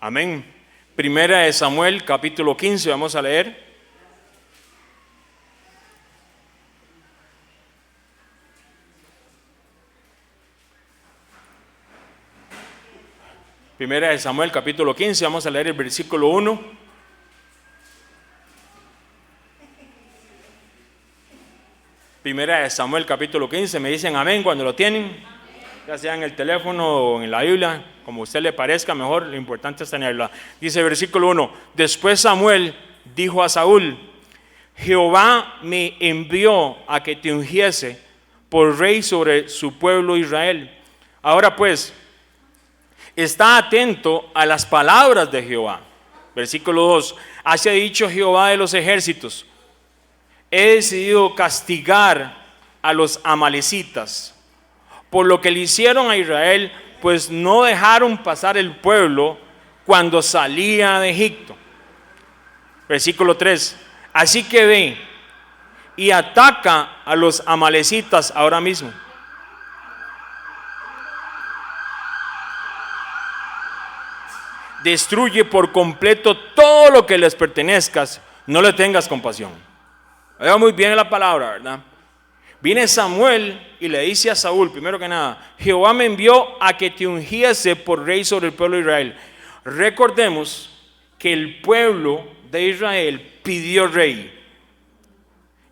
Amén. Primera de Samuel, capítulo 15, vamos a leer. Primera de Samuel, capítulo 15, vamos a leer el versículo 1. Primera de Samuel, capítulo 15, me dicen amén cuando lo tienen, ya sea en el teléfono o en la Biblia, como a usted le parezca mejor, lo importante es tenerla. Dice versículo 1, después Samuel dijo a Saúl, Jehová me envió a que te ungiese por rey sobre su pueblo Israel. Ahora pues, está atento a las palabras de Jehová. Versículo 2, así ha dicho Jehová de los ejércitos, he decidido castigar a los amalecitas por lo que le hicieron a Israel, pues no dejaron pasar el pueblo cuando salía de Egipto. Versículo 3, así que ve y ataca a los amalecitas ahora mismo. Destruye por completo todo lo que les pertenezca, no le tengas compasión. Oiga muy bien la palabra, ¿verdad? Viene Samuel y le dice a Saúl, primero que nada, Jehová me envió a que te ungiese por rey sobre el pueblo de Israel. Recordemos que el pueblo de Israel pidió rey.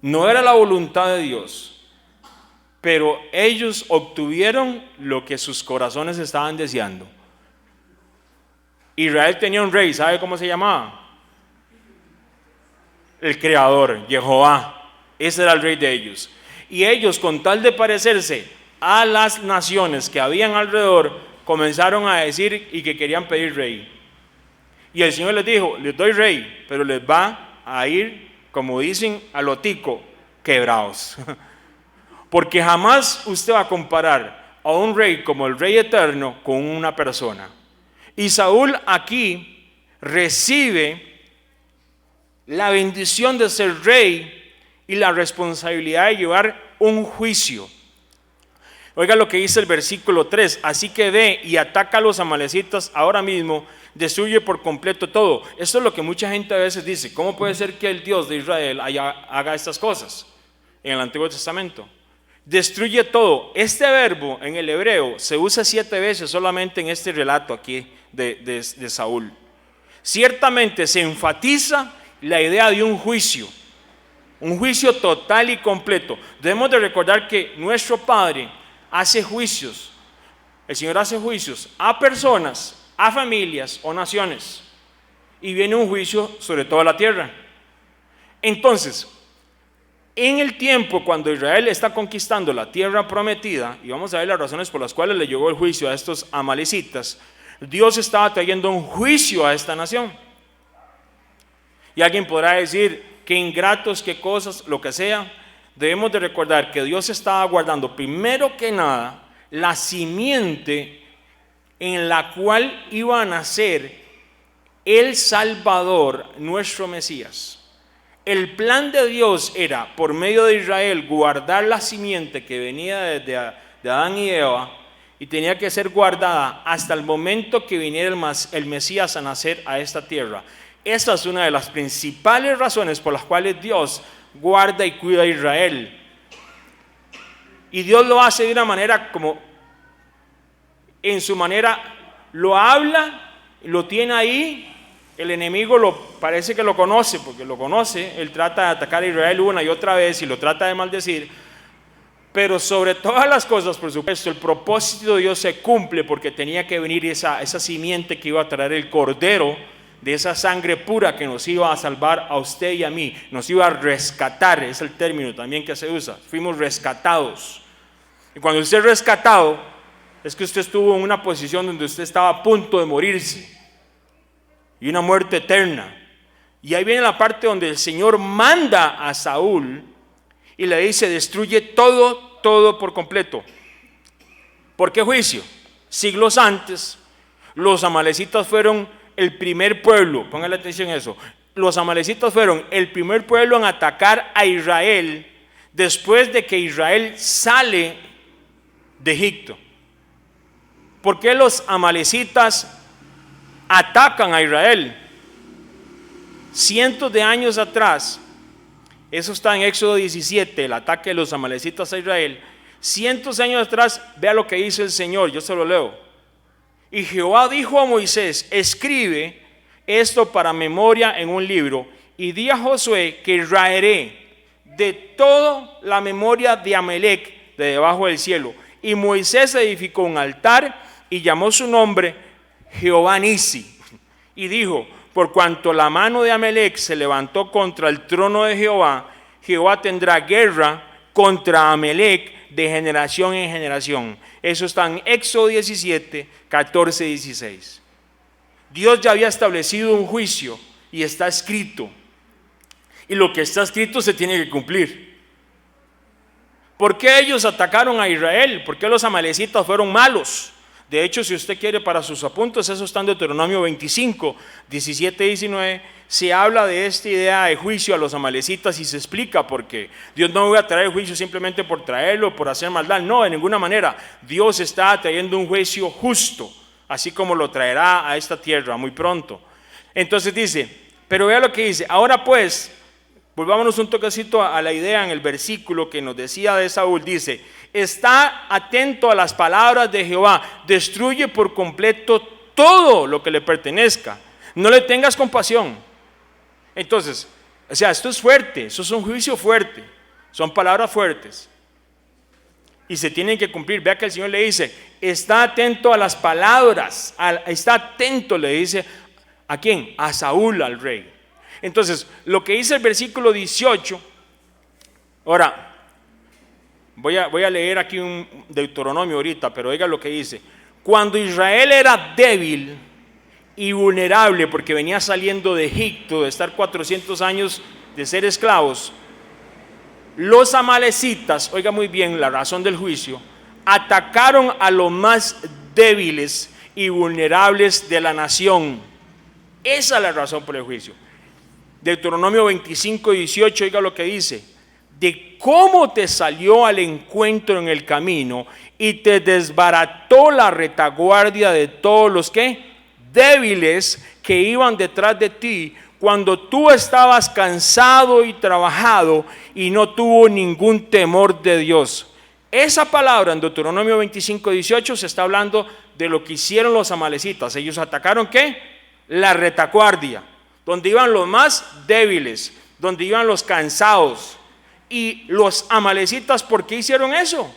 No era la voluntad de Dios, pero ellos obtuvieron lo que sus corazones estaban deseando. Israel tenía un rey, ¿sabe cómo se llamaba? El Creador, Jehová. Ese era el rey de ellos. Y ellos, con tal de parecerse a las naciones que habían alrededor, comenzaron a decir y que querían pedir rey. Y el Señor les dijo, les doy rey, pero les va a ir, como dicen, a lo tico, quebrados. Porque jamás usted va a comparar a un rey como el rey eterno con una persona. Y Saúl aquí recibe la bendición de ser rey y la responsabilidad de llevar un juicio. Oiga lo que dice el versículo 3, así que ve y ataca a los amalecitas ahora mismo, destruye por completo todo. Esto es lo que mucha gente a veces dice, ¿cómo puede ser que el Dios de Israel haga estas cosas en el Antiguo Testamento? Destruye todo. Este verbo en el hebreo se usa 7 veces solamente en este relato aquí de Saúl. Ciertamente se enfatiza la idea de un juicio total y completo. Debemos de recordar que nuestro Padre hace juicios, el Señor hace juicios a personas, a familias o naciones, y viene un juicio sobre toda la tierra. Entonces, en el tiempo cuando Israel está conquistando la tierra prometida, y vamos a ver las razones por las cuales le llegó el juicio a estos amalecitas, Dios estaba trayendo un juicio a esta nación. Y alguien podrá decir, que ingratos, qué cosas, lo que sea. Debemos de recordar que Dios estaba guardando primero que nada la simiente en la cual iba a nacer el Salvador, nuestro Mesías. El plan de Dios era, por medio de Israel, guardar la simiente que venía de Adán y Eva, y tenía que ser guardada hasta el momento que viniera el Mesías a nacer a esta tierra. Esta es una de las principales razones por las cuales Dios guarda y cuida a Israel. Y Dios lo hace de una manera como, en su manera, lo habla, lo tiene ahí. El enemigo parece que lo conoce, porque lo conoce. Él trata de atacar a Israel una y otra vez y lo trata de maldecir. Pero sobre todas las cosas, por supuesto, el propósito de Dios se cumple porque tenía que venir esa simiente que iba a traer el Cordero, de esa sangre pura que nos iba a salvar a usted y a mí, nos iba a rescatar, es el término también que se usa, fuimos rescatados. Y cuando usted es rescatado, es que usted estuvo en una posición donde usted estaba a punto de morirse, y una muerte eterna. Y ahí viene la parte donde el Señor manda a Saúl, y le dice, destruye todo por completo. ¿Por qué juicio? Siglos antes, los amalecitas fueron el primer pueblo, póngale atención a eso. Los amalecitas fueron el primer pueblo en atacar a Israel después de que Israel sale de Egipto. ¿Por qué los amalecitas atacan a Israel. Cientos de años atrás, eso está en Éxodo 17, el ataque de los amalecitas a Israel. Cientos de años atrás, vea lo que dice el Señor, yo se lo leo. Y Jehová dijo a Moisés: escribe esto para memoria en un libro, y di a Josué que raeré de toda la memoria de Amalec de debajo del cielo. Y Moisés edificó un altar y llamó su nombre Jehová Nisi. Y dijo: por cuanto la mano de Amalec se levantó contra el trono de Jehová, Jehová tendrá guerra contra Amalec de generación en generación. Eso está en Éxodo 17, 14 y 16. Dios ya había establecido un juicio y está escrito. Y lo que está escrito se tiene que cumplir. ¿Por qué ellos atacaron a Israel? ¿Por qué los amalecitas fueron malos? De hecho, si usted quiere para sus apuntes, eso está en Deuteronomio 25, 17 y 19. Se habla de esta idea de juicio a los amalecitas y se explica por qué. Dios no va a traer juicio simplemente por traerlo, por hacer maldad. No, de ninguna manera. Dios está trayendo un juicio justo, así como lo traerá a esta tierra muy pronto. Entonces dice, pero vea lo que dice. Ahora pues, volvámonos un toquecito a la idea en el versículo que nos decía de Saúl. Dice: está atento a las palabras de Jehová, destruye por completo todo lo que le pertenezca, no le tengas compasión. Entonces, o sea, esto es fuerte, eso es un juicio fuerte, son palabras fuertes y se tienen que cumplir. Vea que el Señor le dice: está atento a las palabras, está atento, le dice, ¿a quién? A Saúl, al rey. Entonces, lo que dice el versículo 18, ahora, voy a leer aquí un Deuteronomio ahorita, pero oiga lo que dice. Cuando Israel era débil y vulnerable, porque venía saliendo de Egipto, de estar 400 años de ser esclavos, los amalecitas, oiga muy bien la razón del juicio, atacaron a los más débiles y vulnerables de la nación. Esa es la razón por el juicio. Deuteronomio 25, 18, oiga lo que dice: de cómo te salió al encuentro en el camino y te desbarató la retaguardia de todos los que débiles que iban detrás de ti, cuando tú estabas cansado y trabajado y no tuvo ningún temor de Dios. Esa palabra en Deuteronomio 25, 18 se está hablando de lo que hicieron los amalecitas. Ellos atacaron ¿qué? La retaguardia, donde iban los más débiles, donde iban los cansados. Y los amalecitas, ¿por qué hicieron eso?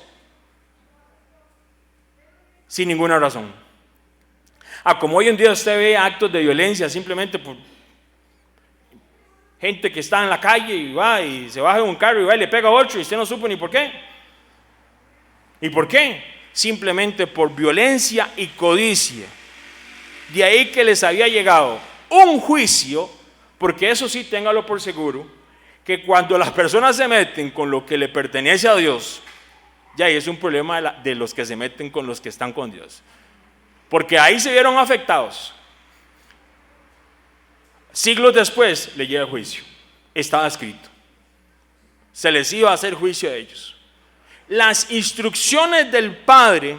Sin ninguna razón. Como hoy en día usted ve actos de violencia simplemente por gente que está en la calle y va y se baja de un carro y va y le pega a otro y usted no supo ni por qué. ¿Y por qué? Simplemente por violencia y codicia. De ahí que les había llegado un juicio, porque eso sí, téngalo por seguro, que cuando las personas se meten con lo que le pertenece a Dios, ya es un problema de los que se meten con los que están con Dios, porque ahí se vieron afectados. Siglos después le llega el juicio, estaba escrito, se les iba a hacer juicio a ellos. Las instrucciones del Padre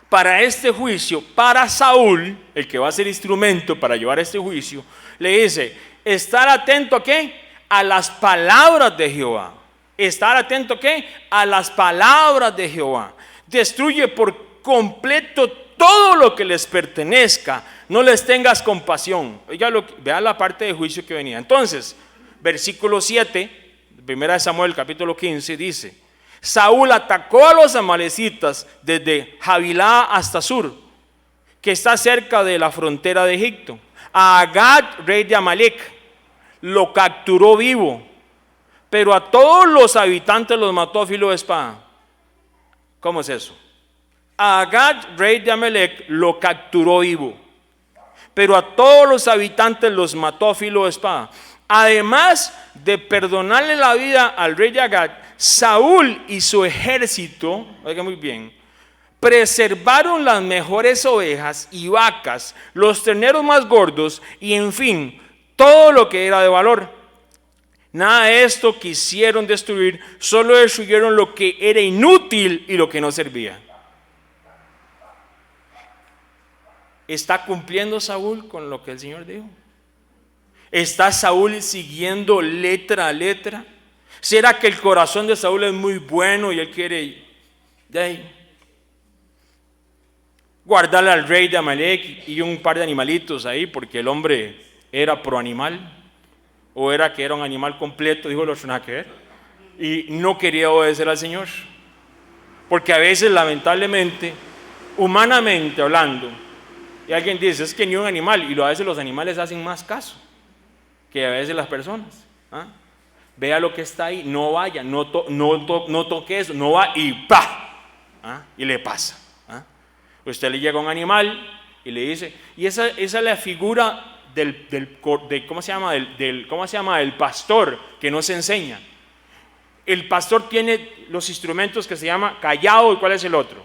para este juicio, para Saúl, el que va a ser instrumento para llevar este juicio, le dice: estar atento ¿a qué? A las palabras de Jehová. Estar atento ¿qué? A las palabras de Jehová. Destruye por completo todo lo que les pertenezca, no les tengas compasión. Oiga, vea la parte de juicio que venía. Entonces, versículo 7, 1 Samuel capítulo 15 dice: Saúl atacó a los amalecitas desde Javilá hasta Sur, que está cerca de la frontera de Egipto. A Agag, rey de Amalec, lo capturó vivo, pero a todos los habitantes los mató a filo de espada. ¿Cómo es eso? A Agag, rey de Amalec, lo capturó vivo, pero a todos los habitantes los mató a filo de espada. Además de perdonarle la vida al rey de Agag, Saúl y su ejército, oiga muy bien, preservaron las mejores ovejas y vacas, los terneros más gordos y en fin, todo lo que era de valor. Nada de esto quisieron destruir, solo destruyeron lo que era inútil y lo que no servía. ¿Está cumpliendo Saúl con lo que el Señor dijo? ¿Está Saúl siguiendo letra a letra? ¿Será que el corazón de Saúl es muy bueno y él quiere guardarle al rey de Amalek y un par de animalitos ahí porque el hombre era pro animal? ¿O era que era un animal completo? Dijo el otro, nada que ver. Y no quería obedecer al Señor. Porque a veces, lamentablemente, humanamente hablando, y alguien dice, es que ni un animal, y a veces los animales hacen más caso que a veces las personas. Vea lo que está ahí, no vaya, no toque eso, no va y ¡pa! Y le pasa. Usted le llega a un animal y le dice, y esa es la figura ¿cómo se llama? El pastor que nos enseña. El pastor tiene los instrumentos que se llama callado, ¿y cuál es el otro?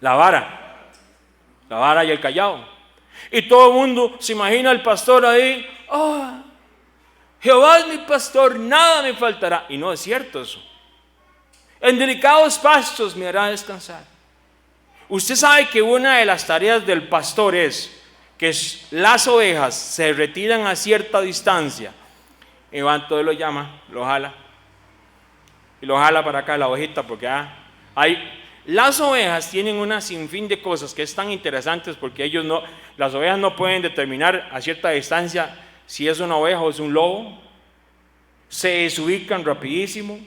La vara y el callado. Y todo el mundo se imagina al pastor ahí, Jehová es mi pastor, nada me faltará. Y no es cierto eso. En delicados pastos me hará descansar. Usted sabe que una de las tareas del pastor es que las ovejas se retiran a cierta distancia. Y entonces lo llama, lo jala. Y lo jala para acá la ovejita porque las ovejas tienen una sinfín de cosas que es tan interesantes porque las ovejas no pueden determinar a cierta distancia si es una oveja o es un lobo. Se desubican rapidísimo.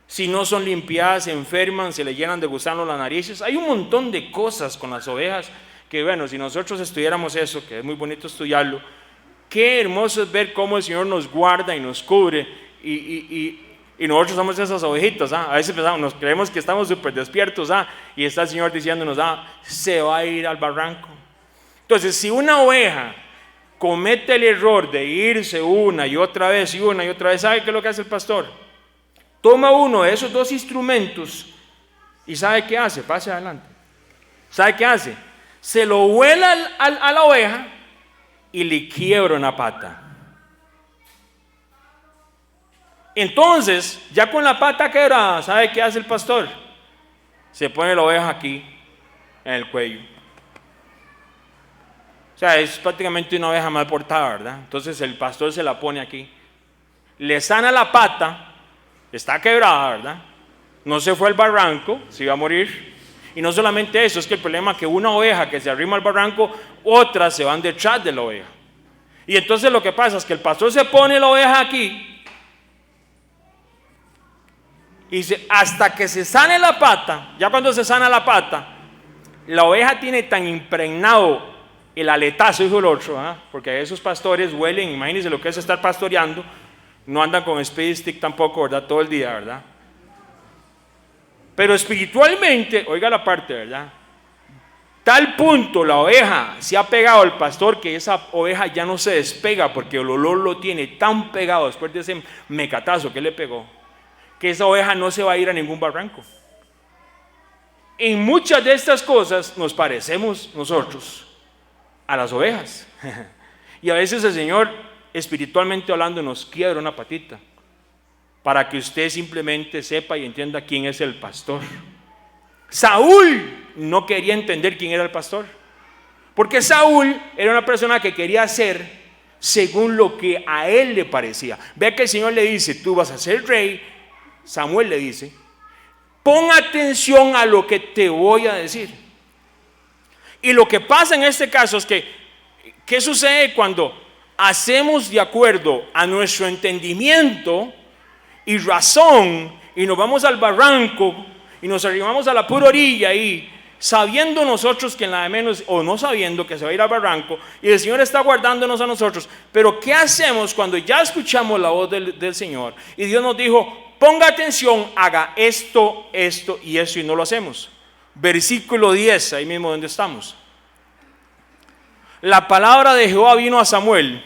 Si no son limpiadas, se enferman, se le llenan de gusanos las narices. Hay un montón de cosas con las ovejas que, bueno, si nosotros estudiáramos eso, que es muy bonito estudiarlo, qué hermoso es ver cómo el Señor nos guarda y nos cubre y nosotros somos esas ovejitas. A veces nos creemos que estamos súper despiertos y está el Señor diciéndonos, se va a ir al barranco. Entonces, si una oveja comete el error de irse una y otra vez, ¿sabe qué es lo que hace el pastor? Toma uno de esos dos instrumentos y ¿sabe qué hace? Pase adelante. ¿Sabe qué hace? Se lo vuela a la oveja y le quiebra una pata. Entonces, ya con la pata quebrada, ¿sabe qué hace el pastor? Se pone la oveja aquí, en el cuello. O sea, es prácticamente una oveja mal portada, ¿verdad? Entonces el pastor se la pone aquí. Le sana la pata, está quebrada, ¿verdad? No se fue al barranco, se iba a morir. Y no solamente eso, es que el problema es que una oveja que se arrima al barranco, otras se van detrás de la oveja. Y entonces lo que pasa es que el pastor se pone la oveja aquí y dice, hasta que se sane la pata. Ya cuando se sana la pata, la oveja tiene tan impregnado el aletazo, dijo el otro, porque esos pastores huelen, imagínense lo que es estar pastoreando, no andan con speed stick tampoco, ¿verdad? Todo el día, ¿verdad? Pero espiritualmente, oiga la parte, ¿verdad? Tal punto la oveja se ha pegado al pastor que esa oveja ya no se despega porque el olor lo tiene tan pegado después de ese mecatazo que le pegó, que esa oveja no se va a ir a ningún barranco. En muchas de estas cosas nos parecemos nosotros a las ovejas. Y a veces el Señor, espiritualmente hablando, nos quiebra una patita para que usted simplemente sepa y entienda quién es el pastor. Saúl no quería entender quién era el pastor, porque Saúl era una persona que quería hacer según lo que a él le parecía. Vea que el Señor le dice, tú vas a ser rey. Samuel le dice, pon atención a lo que te voy a decir. Y lo que pasa en este caso es que, ¿qué sucede cuando hacemos de acuerdo a nuestro entendimiento y razón y nos vamos al barranco y nos arrimamos a la pura orilla y sabiendo nosotros que en la de menos, o no sabiendo que se va a ir al barranco y el Señor está guardándonos a nosotros? Pero ¿qué hacemos cuando ya escuchamos la voz del Señor y Dios nos dijo, ponga atención, haga esto, esto y eso, y no lo hacemos? Versículo 10, ahí mismo donde estamos. La palabra de Jehová vino a Samuel.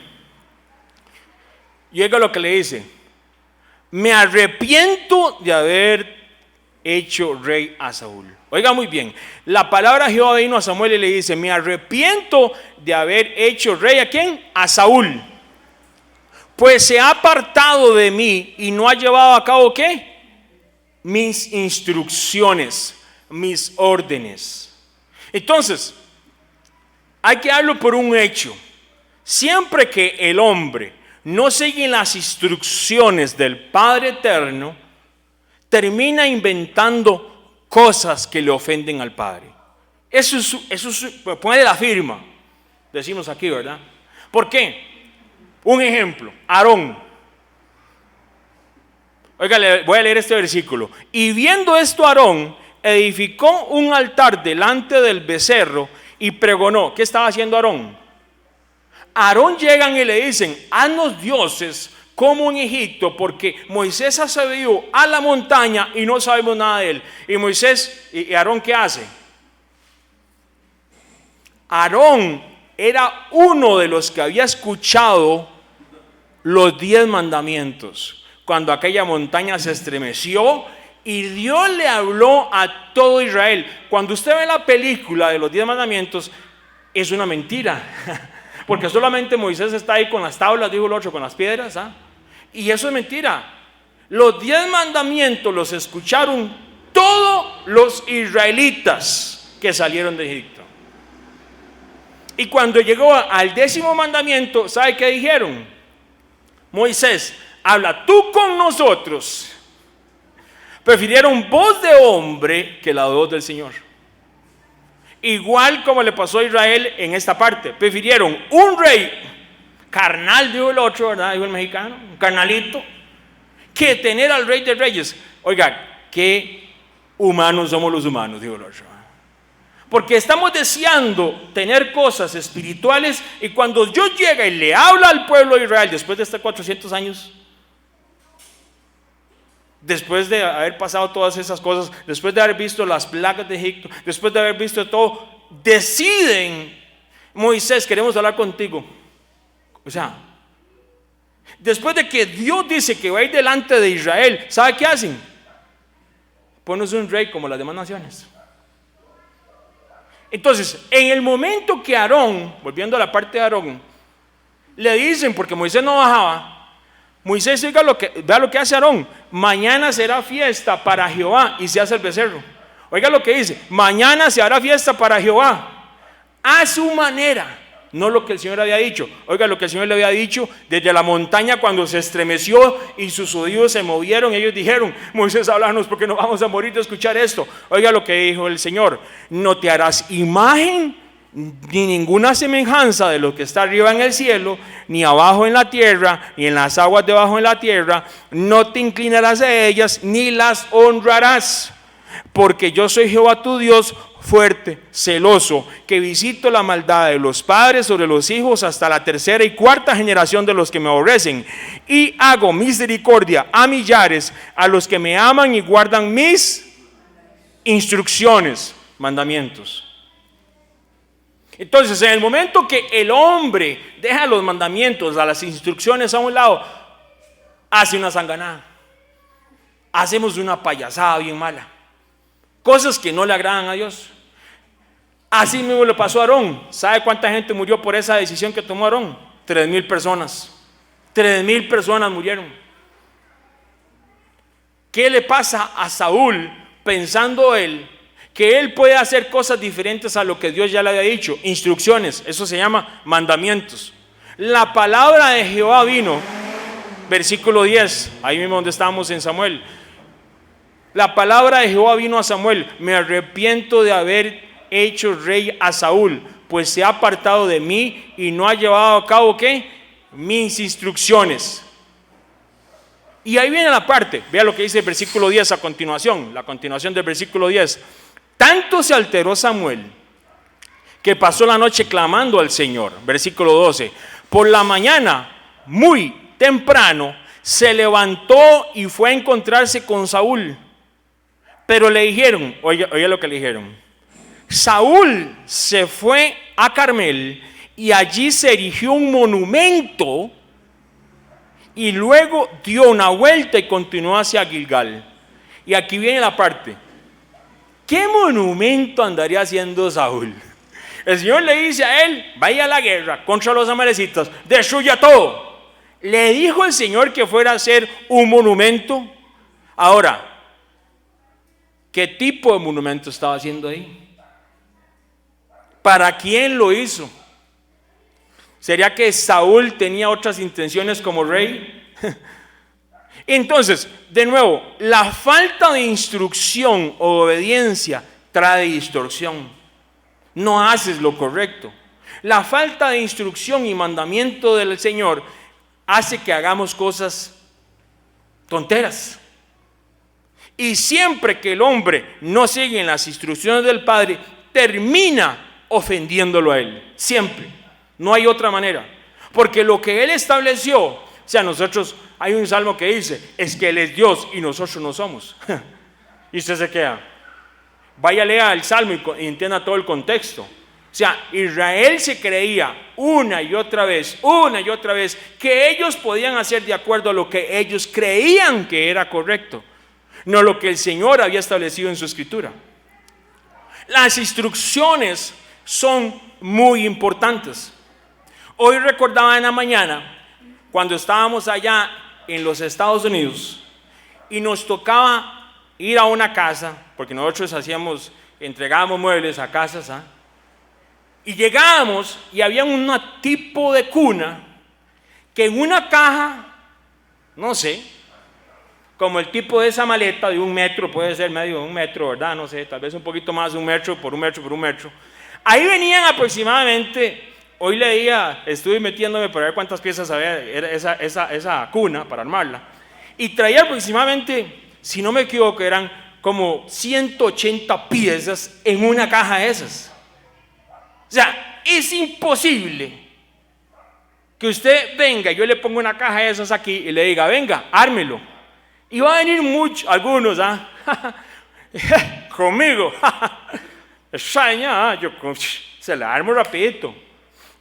Y oiga lo que le dice: me arrepiento de haber hecho rey a Saúl. Oiga muy bien, la palabra de Jehová vino a Samuel y le dice: me arrepiento de haber hecho rey ¿a quién? A Saúl. Pues se ha apartado de mí y no ha llevado a cabo ¿qué? Mis instrucciones, mis órdenes. Entonces, hay que darlo por un hecho. Siempre que el hombre no sigue las instrucciones del Padre Eterno, termina inventando cosas que le ofenden al Padre. Eso es, pone la firma, decimos aquí, ¿verdad? ¿Por qué? Un ejemplo, Aarón. Oiga, voy a leer este versículo. Y viendo esto Aarón, edificó un altar delante del becerro y pregonó. ¿Qué estaba haciendo Aarón? Aarón llegan y le dicen, haznos dioses como en Egipto, porque Moisés ha subido a la montaña y no sabemos nada de él. Y Moisés, y Aarón, ¿qué hace? Aarón era uno de los que había escuchado los 10 mandamientos, cuando aquella montaña se estremeció y Dios le habló a todo Israel. Cuando usted ve la película de los 10 mandamientos, es una mentira, porque solamente Moisés está ahí con las tablas, dijo el otro, con las piedras, y eso es mentira. Los 10 mandamientos los escucharon todos los israelitas que salieron de Egipto. Y cuando llegó al 10º mandamiento, ¿sabe qué dijeron? Moisés, habla tú con nosotros. Prefirieron voz de hombre que la voz del Señor. Igual como le pasó a Israel en esta parte. Prefirieron un rey carnal, dijo el otro, ¿verdad? Dijo el mexicano, un carnalito, que tener al rey de reyes. Oiga, qué humanos somos los humanos, dijo el otro. Porque estamos deseando tener cosas espirituales y cuando Dios llega y le habla al pueblo de Israel después de estos 400 años, después de haber pasado todas esas cosas, después de haber visto las plagas de Egipto, después de haber visto todo, deciden, Moisés, queremos hablar contigo. O sea, después de que Dios dice que va a ir delante de Israel, ¿sabe qué hacen? Ponos un rey como las demás naciones. Entonces, en el momento que Aarón, volviendo a la parte de Aarón, le dicen, porque Moisés no bajaba, Moisés, vea lo que hace Aarón, mañana será fiesta para Jehová y se hace el becerro. Oiga lo que dice, mañana se hará fiesta para Jehová, a su manera, no lo que el Señor había dicho. Oiga lo que el Señor le había dicho desde la montaña cuando se estremeció y sus oídos se movieron. Ellos dijeron, Moisés, háblanos porque no vamos a morir de escuchar esto. Oiga lo que dijo el Señor, no te harás imagen ni ninguna semejanza de lo que está arriba en el cielo, ni abajo en la tierra, ni en las aguas debajo en la tierra. No te inclinarás a ellas, ni las honrarás, porque yo soy Jehová tu Dios, fuerte, celoso, que visito la maldad de los padres sobre los hijos hasta la 3ª y 4ª generación de los que me aborrecen, y hago misericordia a millares, a los que me aman y guardan mis instrucciones, mandamientos. Entonces, en el momento que el hombre deja los mandamientos, a las instrucciones a un lado, hace una sanganada, hacemos una payasada bien mala, cosas que no le agradan a Dios. Así mismo le pasó a Aarón. ¿Sabe cuánta gente murió por esa decisión que tomó Aarón? 3,000 personas. 3,000 personas murieron. ¿Qué le pasa a Saúl pensando él que él puede hacer cosas diferentes a lo que Dios ya le había dicho? Instrucciones, eso se llama mandamientos. La palabra de Jehová vino, versículo 10, ahí mismo donde estábamos en Samuel. La palabra de Jehová vino a Samuel, me arrepiento de haber hecho rey a Saúl, pues se ha apartado de mí y no ha llevado a cabo, ¿qué? Mis instrucciones. Y ahí viene la parte, vea lo que dice el versículo 10 a continuación, la continuación del versículo 10. Tanto se alteró Samuel que pasó la noche clamando al Señor. Versículo 12. Por la mañana, muy temprano, se levantó y fue a encontrarse con Saúl. Pero le dijeron, oiga lo que le dijeron. Saúl se fue a Carmel y allí se erigió un monumento y luego dio una vuelta y continuó hacia Gilgal. Y aquí viene la parte. ¿Qué monumento andaría haciendo Saúl? El Señor le dice a él, vaya a la guerra contra los amalecitas, destruya todo. Le dijo el Señor que fuera a hacer un monumento. Ahora, ¿qué tipo de monumento estaba haciendo ahí? ¿Para quién lo hizo? ¿Sería que Saúl tenía otras intenciones como rey? Entonces, de nuevo, la falta de instrucción o obediencia trae distorsión. No haces lo correcto. La falta de instrucción y mandamiento del Señor hace que hagamos cosas tonteras. Y siempre que el hombre no sigue en las instrucciones del Padre, termina ofendiéndolo a Él. Siempre. No hay otra manera. Porque lo que Él estableció, o sea, nosotros, hay un salmo que dice, es que Él es Dios y nosotros no somos. Y usted se queda. Vaya, lea el salmo y entienda todo el contexto. O sea, Israel se creía una y otra vez, que ellos podían hacer de acuerdo a lo que ellos creían que era correcto, no lo que el Señor había establecido en su escritura. Las instrucciones son muy importantes. Hoy recordaba en la mañana, cuando estábamos allá en los Estados Unidos y nos tocaba ir a una casa, porque nosotros entregábamos muebles a casas, y llegábamos y había un tipo de cuna que en una caja, no sé, como el tipo de esa maleta de 1 metro, puede ser medio de 1 metro, ¿verdad? No sé, tal vez un poquito más de 1 metro por 1 metro por 1 metro. Ahí venían aproximadamente, hoy leía, estuve metiéndome para ver cuántas piezas había esa cuna para armarla, y traía aproximadamente, si no me equivoco, eran como 180 piezas en una caja de esas. O sea, es imposible que usted venga, yo le pongo una caja de esas aquí y le diga, venga, ármelo. Y va a venir algunos, conmigo. Extraña, yo se la armo rapidito.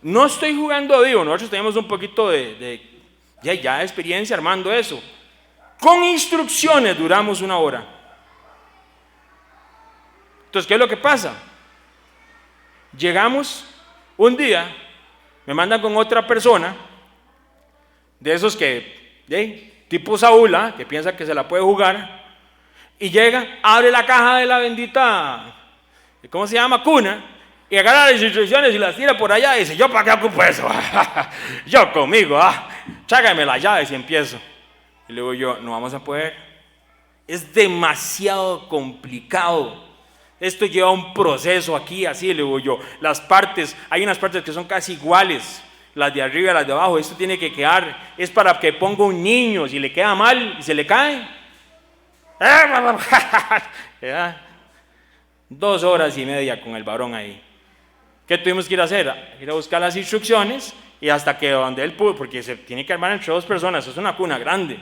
No estoy jugando a vivo, nosotros tenemos un poquito de experiencia armando eso. Con instrucciones duramos 1 hora. Entonces, ¿qué es lo que pasa? Llegamos un día, me mandan con otra persona, de esos que, tipo Saúl, que piensa que se la puede jugar, y llega, abre la caja de la bendita, ¿cómo se llama? Cuna, y agarra las instrucciones y las tira por allá y dice, ¿yo para qué ocupo eso? Yo conmigo, chágame las llaves y empiezo. Y luego yo, no vamos a poder, es demasiado complicado. Esto lleva un proceso aquí, así le digo yo. Las partes, hay unas partes que son casi iguales, las de arriba y las de abajo. Esto tiene que quedar, es para que ponga un niño, si le queda mal y se le cae. 2 horas y media con el varón ahí. ¿Qué tuvimos que ir a hacer? Ir a buscar las instrucciones y hasta que donde él pudo, porque se tiene que armar entre 2 personas, es una cuna grande.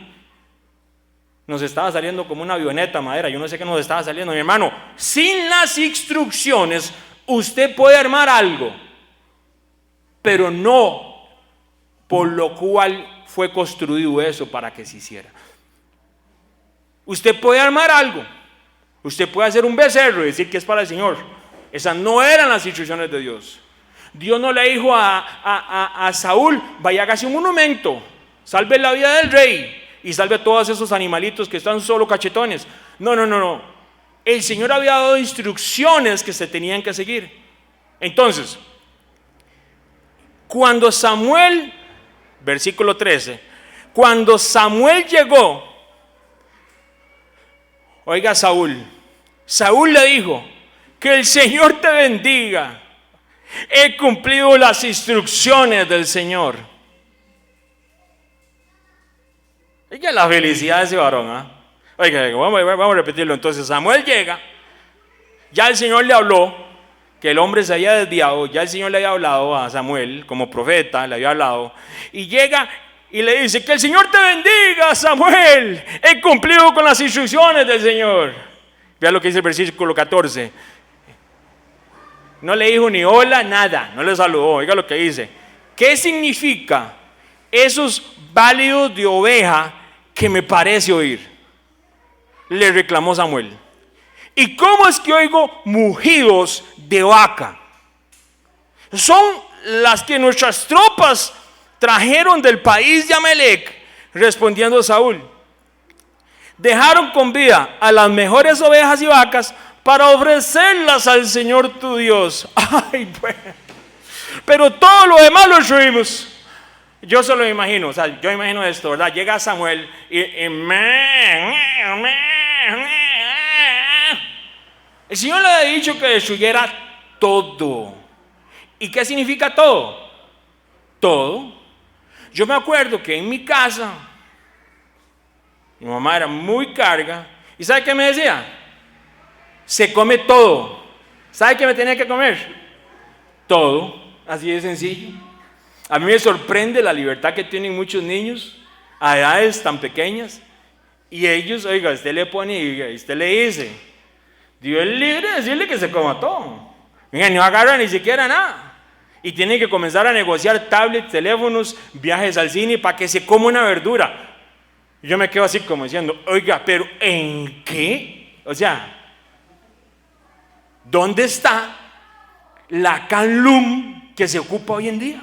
Nos estaba saliendo como una avioneta madera, yo no sé qué nos estaba saliendo, mi hermano. Sin las instrucciones, usted puede armar algo, pero no por lo cual fue construido eso para que se hiciera. Usted puede armar algo, usted puede hacer un becerro y decir que es para el Señor. Esas no eran las instrucciones de Dios. Dios no le dijo a Saúl, vaya, hágase un monumento, salve la vida del rey y salve a todos esos animalitos que están solo cachetones. No. El Señor había dado instrucciones que se tenían que seguir. Entonces, cuando Samuel, versículo 13, cuando Samuel llegó, oiga, Saúl le dijo, que el Señor te bendiga, he cumplido las instrucciones del Señor. Oiga la felicidad de ese varón, Oiga, vamos a repetirlo. Entonces Samuel llega, ya el Señor le habló, que el hombre se había desviado, ya el Señor le había hablado a Samuel como profeta, le había hablado, y llega y le dice, que el Señor te bendiga, Samuel, he cumplido con las instrucciones del Señor. Vea lo que dice el versículo 14. No le dijo ni hola, nada, no le saludó. Oiga lo que dice. ¿Qué significa esos bálidos de oveja que me parece oír? Le reclamó Samuel. ¿Y cómo es que oigo mugidos de vaca? Son las que nuestras tropas trajeron del país de Amalec, respondiendo Saúl. Dejaron con vida a las mejores ovejas y vacas para ofrecerlas al Señor tu Dios. Ay, bueno. Pero todo lo demás lo destruimos. Yo se lo imagino, o sea, yo imagino esto, ¿verdad? Llega Samuel y el Señor le ha dicho que destruyera todo. ¿Y qué significa todo? Todo. Yo me acuerdo que en mi casa, mi mamá era muy carga. ¿Y sabe qué me decía? Se come todo. ¿Sabe qué me tenía que comer? Todo. Así de sencillo. A mí me sorprende la libertad que tienen muchos niños a edades tan pequeñas. Y ellos, oiga, usted le pone y usted le dice, Dios es libre de decirle que se coma todo. Oiga, no agarra ni siquiera nada. Y tienen que comenzar a negociar tablets, teléfonos, viajes al cine para que se coma una verdura. Yo me quedo así como diciendo, oiga, pero ¿en qué? O sea, ¿dónde está la Canlum que se ocupa hoy en día?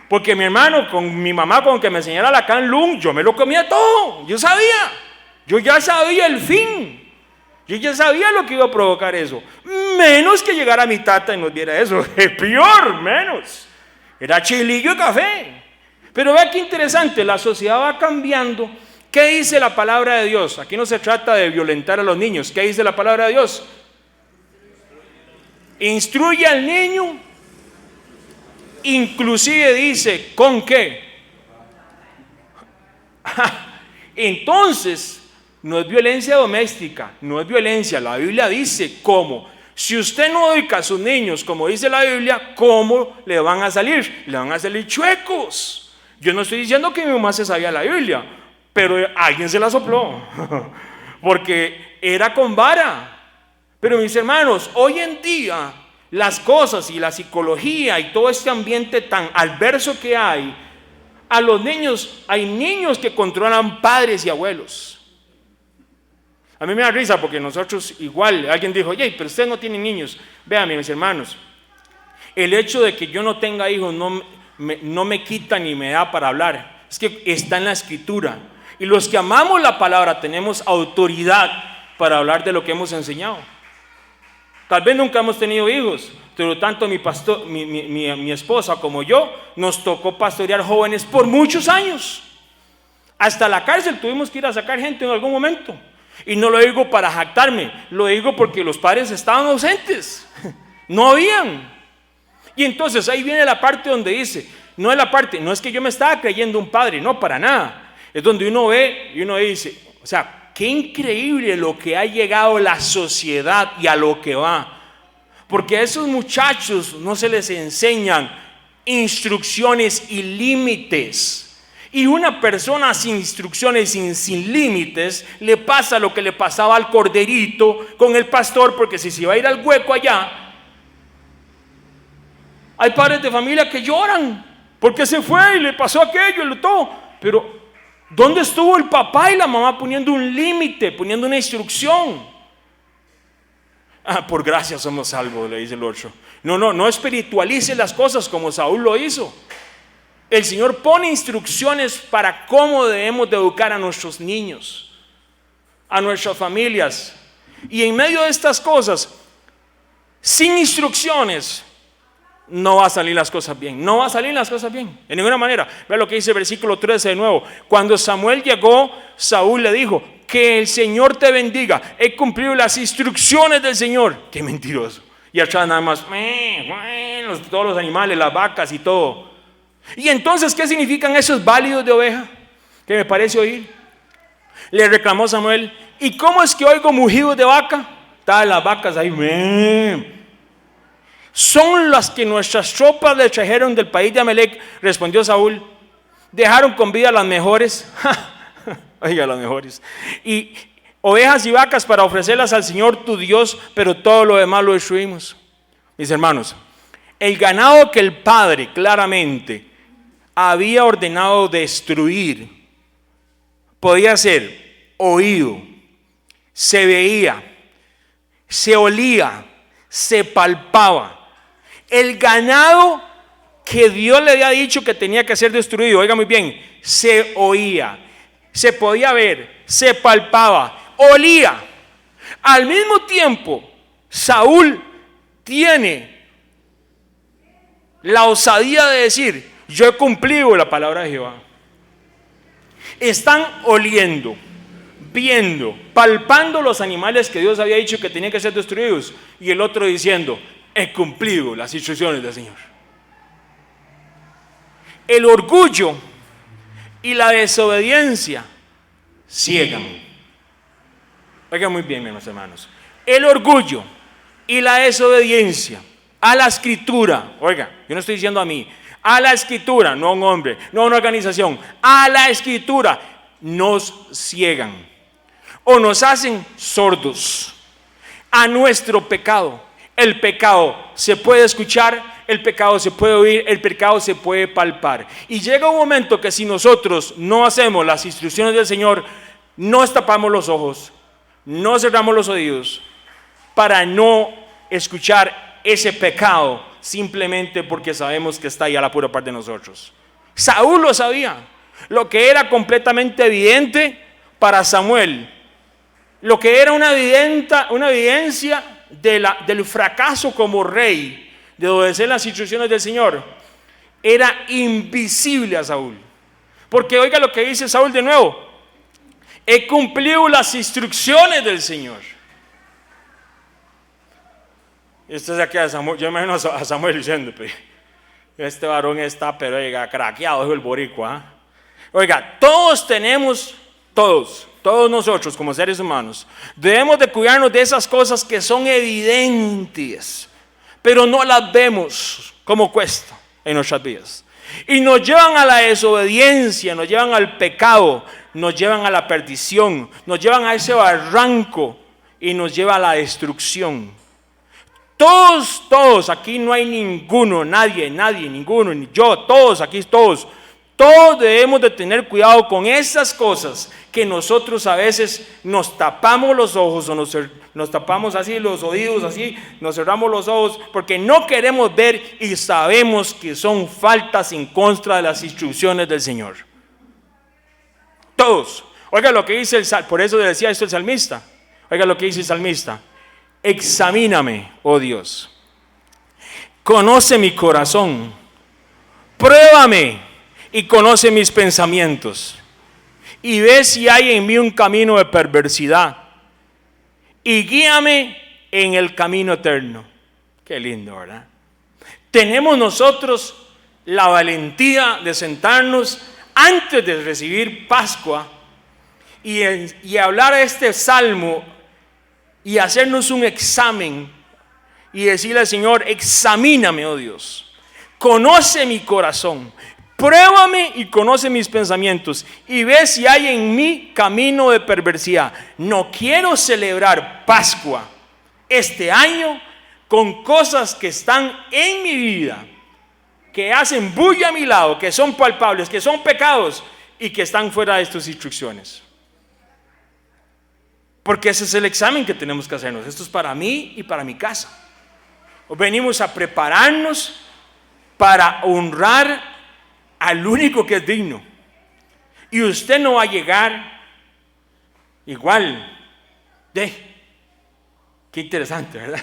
Porque mi hermano, con mi mamá, con que me enseñara la Canlum, yo me lo comía todo. Yo ya sabía el fin. Yo ya sabía lo que iba a provocar eso. Menos que llegara mi tata y nos viera eso. Peor, menos. Era chilillo y café. Pero vea qué interesante, la sociedad va cambiando. ¿Qué dice la palabra de Dios? Aquí no se trata de violentar a los niños. ¿Qué dice la palabra de Dios? Instruye al niño. Inclusive dice, ¿con qué? Entonces, no es violencia doméstica, no es violencia. La Biblia dice cómo. Si usted no educa a sus niños, como dice la Biblia, ¿cómo le van a salir? Le van a salir chuecos. Yo no estoy diciendo que mi mamá se sabía la Biblia, pero alguien se la sopló, porque era con vara. Pero mis hermanos, hoy en día las cosas y la psicología y todo este ambiente tan adverso que hay, a los niños, hay niños que controlan padres y abuelos. A mí me da risa porque nosotros igual, alguien dijo, oye, pero ustedes no tienen niños. Véanme, mis hermanos, el hecho de que yo no tenga hijos no me quita ni me da para hablar. Es que está en la Escritura. Y los que amamos la palabra tenemos autoridad para hablar de lo que hemos enseñado. Tal vez nunca hemos tenido hijos, pero tanto mi esposa como yo nos tocó pastorear jóvenes por muchos años. Hasta la cárcel tuvimos que ir a sacar gente en algún momento. Y no lo digo para jactarme, lo digo porque los padres estaban ausentes, no habían. Y entonces ahí viene la parte donde dice, no es que yo me estaba creyendo un padre, no, para nada. Es donde uno ve y uno dice, o sea, qué increíble lo que ha llegado la sociedad y a lo que va. Porque a esos muchachos no se les enseñan instrucciones y límites. Y una persona sin instrucciones y sin límites le pasa lo que le pasaba al corderito con el pastor, porque si se iba a ir al hueco allá, hay padres de familia que lloran porque se fue y le pasó aquello y todo. Pero ¿dónde estuvo el papá y la mamá poniendo un límite, poniendo una instrucción? Por gracia somos salvos, le dice el otro. No espiritualice las cosas como Saúl lo hizo. El Señor pone instrucciones para cómo debemos de educar a nuestros niños, a nuestras familias. Y en medio de estas cosas, sin instrucciones, no va a salir las cosas bien. No va a salir las cosas bien, de ninguna manera. Vea lo que dice el versículo 13 de nuevo. Cuando Samuel llegó, Saúl le dijo, que el Señor te bendiga. He cumplido las instrucciones del Señor. Qué mentiroso. Y atrás nada más, todos los animales, las vacas y todo. Y entonces, ¿qué significan esos válidos de oveja? Que me parece oír. Le reclamó Samuel, ¿y cómo es que oigo mugidos de vaca? Estaban las vacas ahí. Son las que nuestras tropas le trajeron del país de Amalec, respondió Saúl. Dejaron con vida las mejores. Oiga, las mejores. Y ovejas y vacas para ofrecerlas al Señor tu Dios, pero todo lo demás lo destruimos. Mis hermanos, el ganado que el Padre claramente había ordenado destruir podía ser oído, se veía, se olía, se palpaba. El ganado que Dios le había dicho que tenía que ser destruido, oiga muy bien, se oía, se podía ver, se palpaba, olía. Al mismo tiempo, Saúl tiene la osadía de decir: yo he cumplido la palabra de Jehová. Están oliendo, viendo, palpando los animales que Dios había dicho que tenían que ser destruidos, y el otro diciendo: he cumplido las instrucciones del Señor. El orgullo y la desobediencia ciegan. Oigan muy bien, mis hermanos. El orgullo y la desobediencia a la escritura, oiga, yo no estoy diciendo a mí, a la escritura, no a un hombre, no a una organización, a la escritura, nos ciegan o nos hacen sordos a nuestro pecado. El pecado se puede escuchar, el pecado se puede oír, el pecado se puede palpar. Y llega un momento que si nosotros no hacemos las instrucciones del Señor, nos tapamos los ojos, no cerramos los oídos para no escuchar ese pecado, simplemente porque sabemos que está ahí a la pura parte de nosotros. Saúl lo sabía, lo que era completamente evidente para Samuel, lo que era una evidencia del fracaso como rey, de obedecer las instrucciones del Señor, era invisible a Saúl. Porque oiga lo que dice Saúl de nuevo: he cumplido las instrucciones del Señor. Esto es aquí a Samuel, yo me imagino a Samuel diciendo: este varón está, pero oiga, craqueado, dijo el boricua. Oiga, todos nosotros como seres humanos debemos de cuidarnos de esas cosas que son evidentes, pero no las vemos como cuesta en nuestras vidas. Y nos llevan a la desobediencia, nos llevan al pecado, nos llevan a la perdición, nos llevan a ese barranco y nos lleva a la destrucción. Todos, aquí no hay ninguno, nadie, ninguno, ni yo, todos debemos de tener cuidado con esas cosas que nosotros a veces nos tapamos los ojos o nos tapamos así los oídos, así, nos cerramos los ojos porque no queremos ver y sabemos que son faltas en contra de las instrucciones del Señor. Todos. Oiga lo que dice por eso decía esto el salmista. Oiga lo que dice el salmista: examíname, oh Dios, conoce mi corazón, pruébame y conoce mis pensamientos, y ve si hay en mí un camino de perversidad, y guíame en el camino eterno. Qué lindo, ¿verdad? Tenemos nosotros la valentía de sentarnos antes de recibir Pascua y hablar este salmo y hacernos un examen y decirle al Señor: examíname, oh Dios, conoce mi corazón, pruébame y conoce mis pensamientos, y ve si hay en mí camino de perversidad. No quiero celebrar Pascua este año con cosas que están en mi vida, que hacen bulla a mi lado, que son palpables, que son pecados y que están fuera de estas instrucciones. Porque ese es el examen que tenemos que hacernos. Esto es para mí y para mi casa. Venimos a prepararnos para honrar al único que es digno. Y usted no va a llegar igual. Qué interesante, ¿verdad?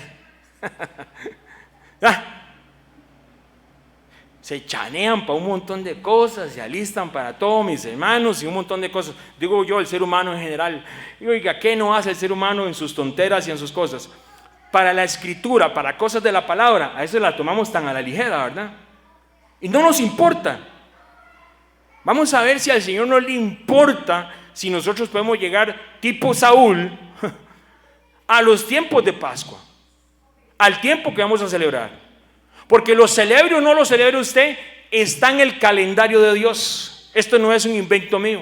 Se chanean para un montón de cosas, se alistan para todo, mis hermanos, y un montón de cosas. Digo yo, el ser humano en general. Y oiga, ¿qué no hace el ser humano en sus tonteras y en sus cosas? Para la escritura, para cosas de la palabra, a eso la tomamos tan a la ligera, ¿verdad? Y no nos importa. Vamos a ver si al Señor no le importa si nosotros podemos llegar tipo Saúl a los tiempos de Pascua, al tiempo que vamos a celebrar. Porque lo celebre o no lo celebre usted, está en el calendario de Dios. Esto no es un invento mío.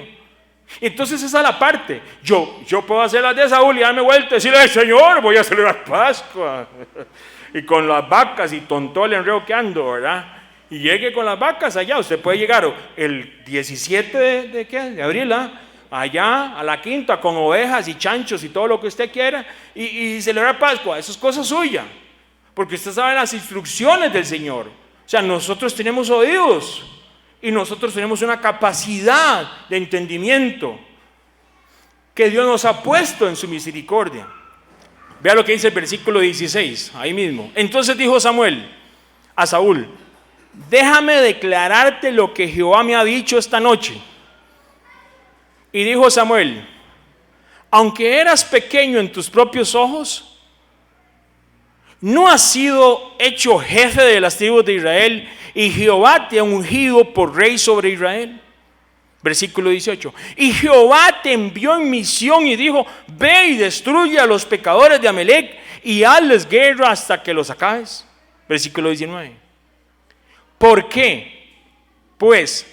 Entonces esa es la parte. Yo puedo hacer las de Saúl y darme vuelta y decirle: Señor, voy a celebrar Pascua. Y con las vacas y con todo el enredo que ando, ¿verdad? Y llegue con las vacas allá. Usted puede llegar el 17 de abril, allá a la quinta con ovejas y chanchos y todo lo que usted quiera y celebrar Pascua. Eso es cosa suya. Porque usted sabe las instrucciones del Señor. O sea, nosotros tenemos oídos y nosotros tenemos una capacidad de entendimiento que Dios nos ha puesto en su misericordia. Vea lo que dice el versículo 16, ahí mismo. Entonces dijo Samuel a Saúl: déjame declararte lo que Jehová me ha dicho esta noche. Y dijo Samuel: aunque eras pequeño en tus propios ojos, ¿no has sido hecho jefe de las tribus de Israel? Y Jehová te ha ungido por rey sobre Israel. Versículo 18. Y Jehová te envió en misión y dijo: ve y destruye a los pecadores de Amalec y hazles guerra hasta que los acabes. Versículo 19. ¿Por qué? Pues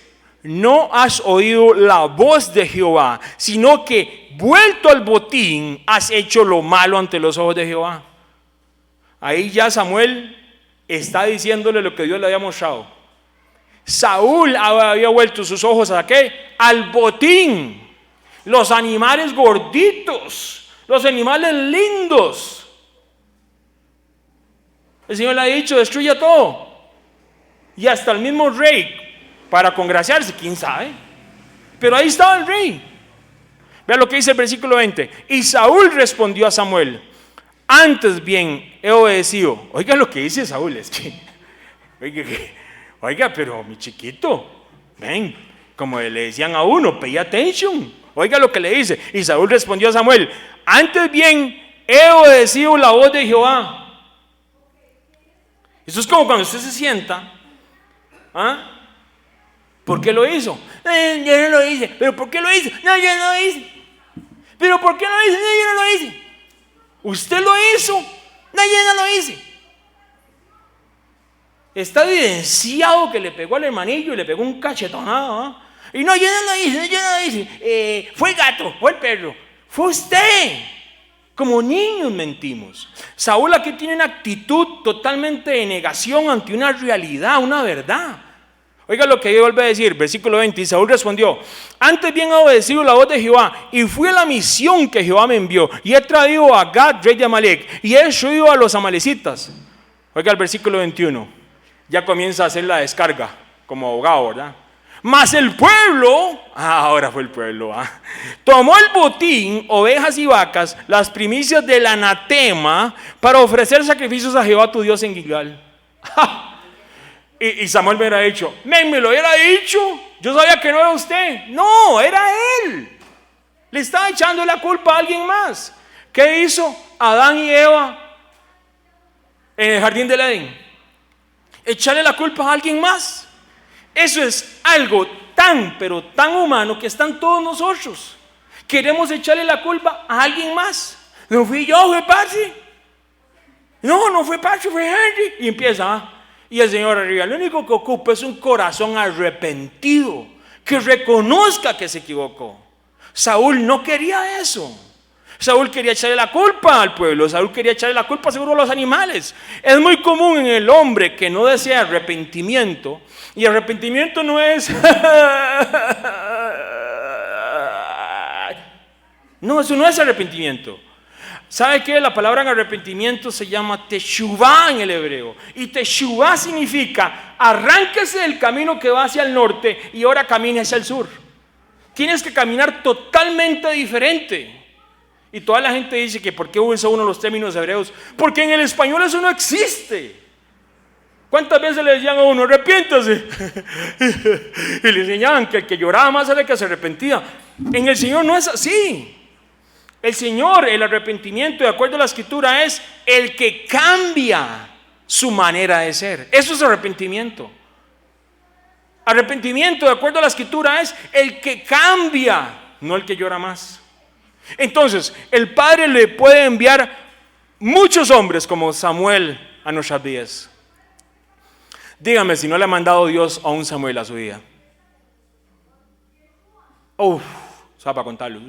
no has oído la voz de Jehová, sino que vuelto al botín has hecho lo malo ante los ojos de Jehová. Ahí ya Samuel está diciéndole lo que Dios le había mostrado. Saúl había vuelto sus ojos ¿a qué? Al botín, los animales gorditos, los animales lindos. El Señor le ha dicho: destruya todo. Y hasta el mismo rey, para congraciarse, quién sabe, pero ahí estaba el rey. Vea lo que dice el versículo 20. Y Saúl respondió a Samuel: antes bien he obedecido. Oiga lo que dice Saúl, es que oiga, pero mi chiquito, ven, como le decían a uno, pay attention. Oiga lo que le dice. Y Saúl respondió a Samuel: antes bien he obedecido la voz de Jehová. Eso es como cuando usted se sienta. ¿Ah? ¿Por qué lo hizo? Yo no lo hice. ¿Pero por qué lo hizo? No, yo no lo hice. ¿Pero por qué lo hizo? No, yo no lo hice. ¿Usted lo hizo? No, yo no lo hice. Está evidenciado que le pegó al hermanillo y le pegó un cachetonado. ¿Ah? Y no, yo no lo hice, yo no lo hice. Fue el gato, fue el perro. Fue usted. Como niños mentimos. Saúl aquí tiene una actitud totalmente de negación ante una realidad, una verdad. Oiga lo que yo vuelvo a decir, versículo 20. Y Saúl respondió: antes bien he obedecido la voz de Jehová, y fui a la misión que Jehová me envió, y he traído a Gad, rey de Amalec, y he destruido a los amalecitas. Oiga el versículo 21. Ya comienza a hacer la descarga como abogado, ¿verdad? Mas el pueblo, ahora fue el pueblo, tomó el botín, ovejas y vacas, las primicias del anatema, para ofrecer sacrificios a Jehová tu Dios en Gilgal. Y Samuel me hubiera dicho: me lo hubiera dicho, yo sabía que no era usted. No, era él. Le estaba echando la culpa a alguien más. ¿Qué hizo Adán y Eva en el jardín del Edén? Echarle la culpa a alguien más. Eso es algo tan, pero tan humano que están todos nosotros. Queremos echarle la culpa a alguien más. No fui yo, fue Patsy. No fue Patsy, fue Henry. Y empieza, y el Señor arriba: lo único que ocupa es un corazón arrepentido, que reconozca que se equivocó. Saúl no quería eso. Saúl quería echarle la culpa al pueblo. Saúl quería echarle la culpa seguro a los animales. Es muy común en el hombre que no desea arrepentimiento. Y arrepentimiento no es no, eso no es arrepentimiento. ¿Sabe qué? La palabra en arrepentimiento se llama teshuvá en el hebreo. Y teshuvá significa: arránquese del camino que va hacia el norte y ahora camine hacia el sur. Tienes que caminar totalmente diferente. Y toda la gente dice que ¿por qué usa uno los términos hebreos? Porque en el español eso no existe. ¿Cuántas veces le decían a uno: arrepiéntase? Y le enseñaban que el que lloraba más era el que se arrepentía. En el Señor no es así. El Señor, el arrepentimiento, de acuerdo a la Escritura, es el que cambia su manera de ser. Eso es arrepentimiento. Arrepentimiento, de acuerdo a la Escritura, es el que cambia, no el que llora más. Entonces, el Padre le puede enviar muchos hombres como Samuel a nuestras vidas. Dígame si no le ha mandado Dios a un Samuel a su vida. Para contarlo.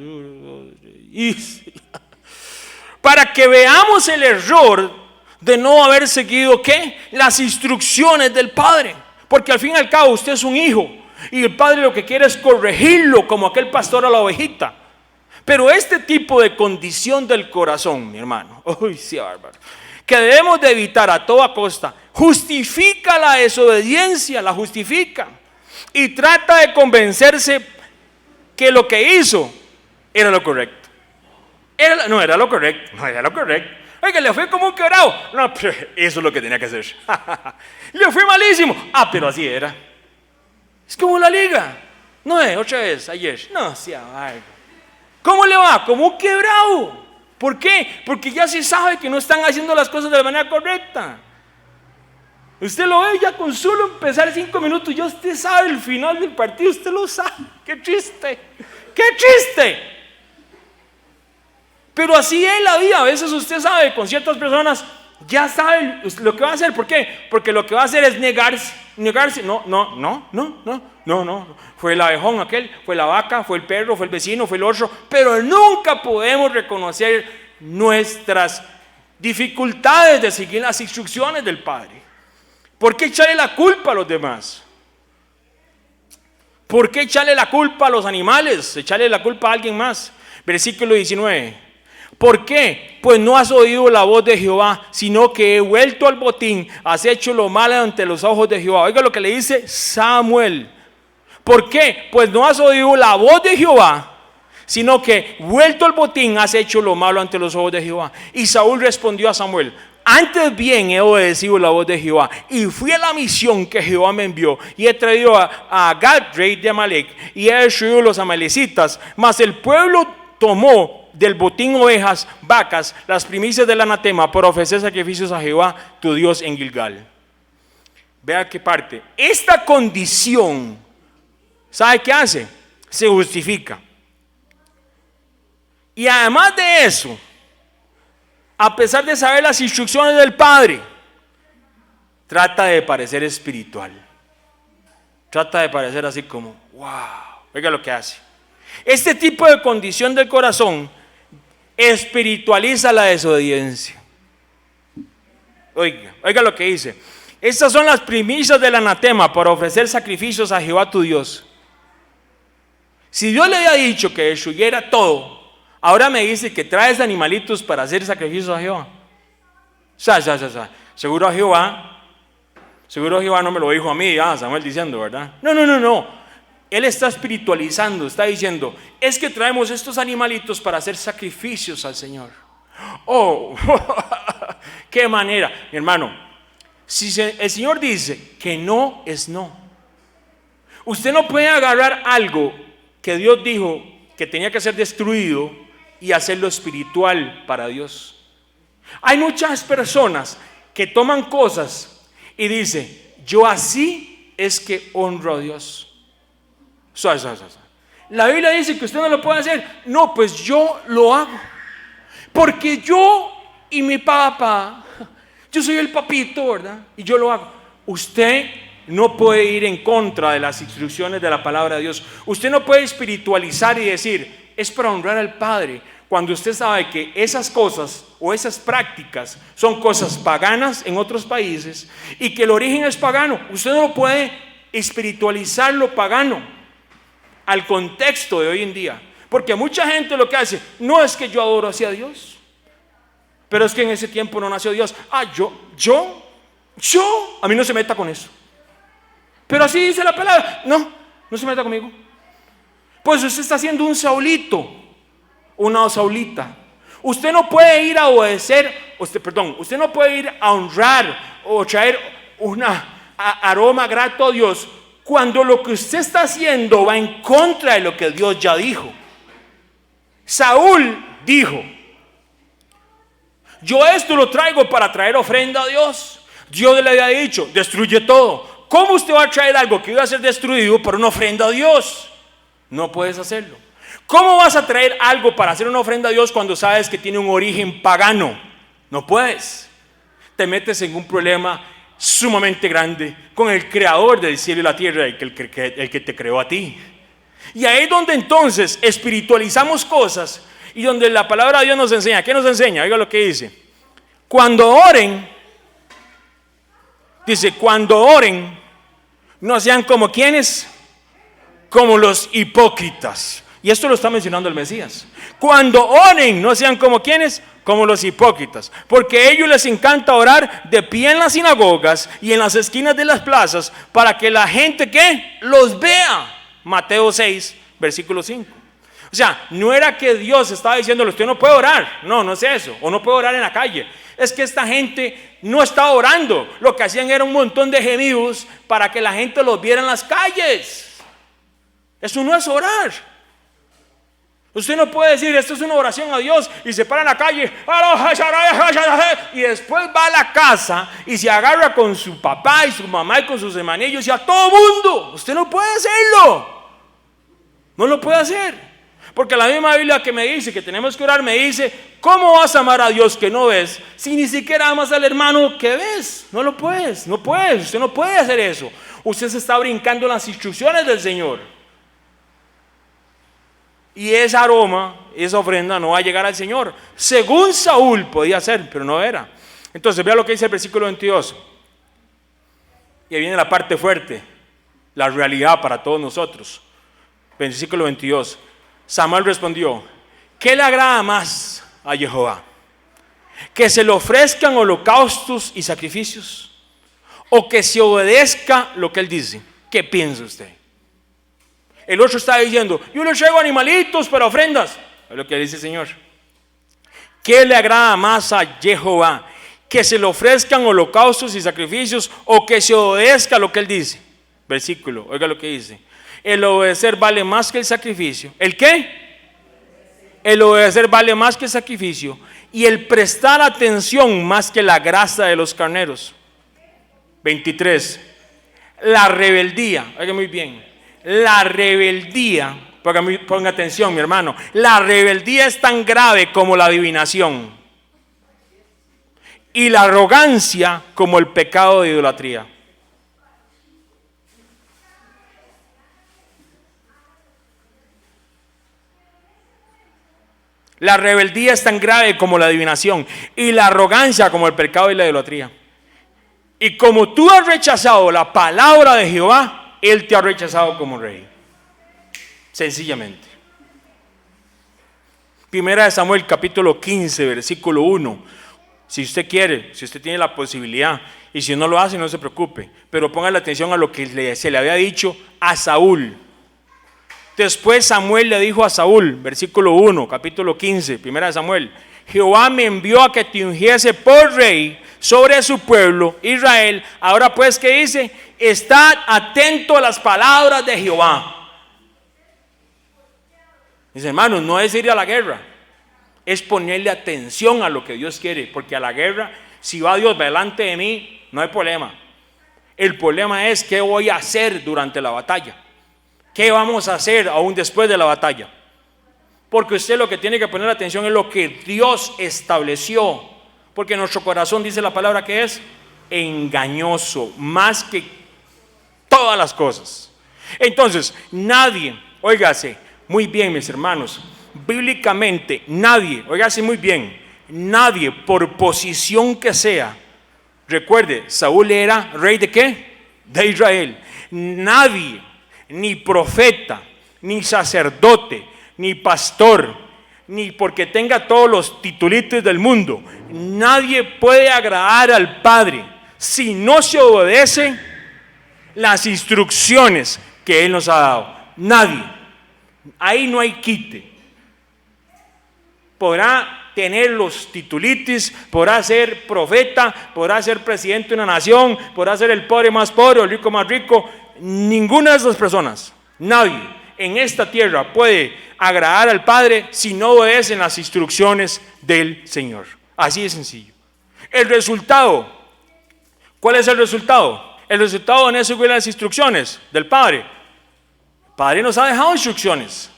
Para que veamos el error de no haber seguido ¿qué? Las instrucciones del Padre. Porque al fin y al cabo usted es un hijo y el Padre lo que quiere es corregirlo como aquel pastor a la ovejita. Pero este tipo de condición del corazón, mi hermano, sí, bárbaro, que debemos de evitar a toda costa, justifica la desobediencia, la justifica y trata de convencerse que lo que hizo era lo correcto. No era lo correcto. Oiga, le fue como un quebrado. No, pero eso es lo que tenía que hacer. Le fue malísimo. Ah, pero así era. Es como la liga. No, otra vez, ayer. No, sea algo. ¿Cómo le va? Como un quebrado. ¿Por qué? Porque ya se sabe que no están haciendo las cosas de la manera correcta. Usted lo ve ya con solo empezar 5 minutos, ya usted sabe el final del partido, usted lo sabe. ¡Qué triste! ¡Qué triste! Pero así es la vida. A veces usted sabe, con ciertas personas, ya sabe lo que va a hacer. ¿Por qué? Porque lo que va a hacer es negarse. No. Fue el abejón aquel, fue la vaca, fue el perro, fue el vecino, fue el otro. Pero nunca podemos reconocer nuestras dificultades de seguir las instrucciones del Padre. ¿Por qué echarle la culpa a los demás? ¿Por qué echarle la culpa a los animales? Echarle la culpa a alguien más. Versículo 19. ¿Por qué? Pues no has oído la voz de Jehová, sino que he vuelto al botín, has hecho lo malo ante los ojos de Jehová. Oiga lo que le dice Samuel. ¿Por qué? Pues no has oído la voz de Jehová, sino que vuelto al botín has hecho lo malo ante los ojos de Jehová. Y Saúl respondió a Samuel: antes bien he obedecido la voz de Jehová y fui a la misión que Jehová me envió y he traído a Agag, rey de Amalek, y he destruido los amalecitas. Mas el pueblo tomó del botín ovejas, vacas, las primicias del anatema para ofrecer sacrificios a Jehová tu Dios en Gilgal. Vea qué parte. Esta condición, ¿sabe qué hace? Se justifica. Y además de eso, a pesar de saber las instrucciones del Padre, trata de parecer espiritual. Trata de parecer así como, wow. Oiga lo que hace. Este tipo de condición del corazón espiritualiza la desobediencia. Oiga lo que dice. Estas son las primicias del anatema para ofrecer sacrificios a Jehová tu Dios. Si Dios le había dicho que destruyera todo, ahora me dice que traes animalitos para hacer sacrificios a Jehová. Seguro Jehová no me lo dijo a mí, Samuel diciendo, ¿verdad? No. Él está espiritualizando, está diciendo, es que traemos estos animalitos para hacer sacrificios al Señor. Oh, qué manera, mi hermano. Si el Señor dice que no, es no. Usted no puede agarrar algo que Dios dijo que tenía que ser destruido y hacerlo espiritual para Dios. Hay muchas personas que toman cosas y dicen, yo así es que honro a Dios. La Biblia dice que usted no lo puede hacer. No, pues yo lo hago. Porque yo y mi papá, yo soy el papito, ¿verdad? Y yo lo hago. Usted no puede ir en contra de las instrucciones de la palabra de Dios. Usted no puede espiritualizar y decir, es para honrar al Padre, cuando usted sabe que esas cosas o esas prácticas son cosas paganas en otros países y que el origen es pagano. Usted no puede espiritualizar lo pagano al contexto de hoy en día, porque mucha gente lo que hace, no es que yo adoro hacia Dios, pero es que en ese tiempo no nació Dios. A mí no se meta con eso. Pero así dice la palabra, no se meta conmigo. Pues usted está haciendo un Saulito, una Saulita. Usted no puede ir a obedecer, usted no puede ir a honrar o traer una aroma grato a Dios cuando lo que usted está haciendo va en contra de lo que Dios ya dijo. Saúl dijo, yo esto lo traigo para traer ofrenda a Dios. Dios le había dicho, destruye todo. ¿Cómo usted va a traer algo que iba a ser destruido para una ofrenda a Dios? No puedes hacerlo. ¿Cómo vas a traer algo para hacer una ofrenda a Dios cuando sabes que tiene un origen pagano? No puedes. Te metes en un problema sumamente grande con el creador del cielo y la tierra, el que te creó a ti. Y ahí es donde entonces espiritualizamos cosas y donde la palabra de Dios nos enseña. ¿Qué nos enseña? Oiga lo que dice. Cuando oren, no sean como quienes, como los hipócritas. Y esto lo está mencionando el Mesías. Cuando oren, no sean como quienes, como los hipócritas, porque a ellos les encanta orar de pie en las sinagogas y en las esquinas de las plazas para que la gente, ¿qué? Los vea. Mateo 6, versículo 5. O sea, no era que Dios estaba diciéndole, usted no puede orar. No, no es eso. O no puede orar en la calle. Es que esta gente no estaba orando. Lo que hacían era un montón de gemidos para que la gente los viera en las calles. Eso no es orar. Usted no puede decir, esto es una oración a Dios, y se para en la calle, y después va a la casa y se agarra con su papá y su mamá y con sus hermanillos y a todo mundo. Usted no puede hacerlo. No lo puede hacer. Porque la misma Biblia que me dice que tenemos que orar, me dice, ¿cómo vas a amar a Dios que no ves si ni siquiera amas al hermano que ves? No lo puedes, no puedes, usted no puede hacer eso. Usted se está brincando las instrucciones del Señor. Y esa aroma, esa ofrenda no va a llegar al Señor. Según Saúl podía ser, pero no era. Entonces vea lo que dice el versículo 22. Y ahí viene la parte fuerte, la realidad para todos nosotros. Versículo 22. Samuel respondió, ¿qué le agrada más a Jehová? ¿Que se le ofrezcan holocaustos y sacrificios? ¿O que se obedezca lo que él dice? ¿Qué piensa usted? El otro está diciendo, yo le traigo animalitos para ofrendas. Es lo que dice el Señor. ¿Qué le agrada más a Jehová? ¿Que se le ofrezcan holocaustos y sacrificios? ¿O que se obedezca lo que él dice? Versículo, oiga lo que dice. El obedecer vale más que el sacrificio. ¿El qué? El obedecer vale más que el sacrificio. Y el prestar atención más que la grasa de los carneros. 23. La rebeldía, oiga muy bien. La rebeldía, ponga atención mi hermano. La rebeldía es tan grave como la adivinación. Y la arrogancia como el pecado de idolatría. La rebeldía es tan grave como la adivinación y la arrogancia como el pecado y la idolatría. Y como tú has rechazado la palabra de Jehová, Él te ha rechazado como rey. Sencillamente. Primera de Samuel capítulo 15 versículo 1. Si usted quiere, si usted tiene la posibilidad, y si no lo hace no se preocupe, pero ponga la atención a lo que se le había dicho a Saúl. Después Samuel le dijo a Saúl, versículo 1, capítulo 15, primera de Samuel, Jehová me envió a que te ungiese por rey sobre su pueblo, Israel. Ahora pues, ¿qué dice? Estad atento a las palabras de Jehová. Mis hermanos, no es ir a la guerra, es ponerle atención a lo que Dios quiere, porque a la guerra, si va Dios delante de mí, no hay problema. El problema es qué voy a hacer durante la batalla. ¿Qué vamos a hacer aún después de la batalla? Porque usted lo que tiene que poner atención es lo que Dios estableció. Porque nuestro corazón, dice la palabra, que es engañoso, más que todas las cosas. Entonces, nadie, óigase muy bien mis hermanos, bíblicamente nadie, óigase muy bien, nadie por posición que sea, recuerde, Saúl era rey de ¿qué? De Israel. Nadie, ni profeta, ni sacerdote, ni pastor, ni porque tenga todos los titulitos del mundo, nadie puede agradar al Padre si no se obedece las instrucciones que Él nos ha dado. Nadie. Ahí no hay quite. Podrá tener los titulitis, podrá ser profeta, podrá ser presidente de una nación, podrá ser el pobre más pobre o el rico más rico. Ninguna de esas personas, nadie en esta tierra puede agradar al Padre si no obedecen las instrucciones del Señor. Así de sencillo. El resultado, ¿cuál es el resultado? El resultado en eso es las instrucciones del Padre. El Padre nos ha dejado instrucciones.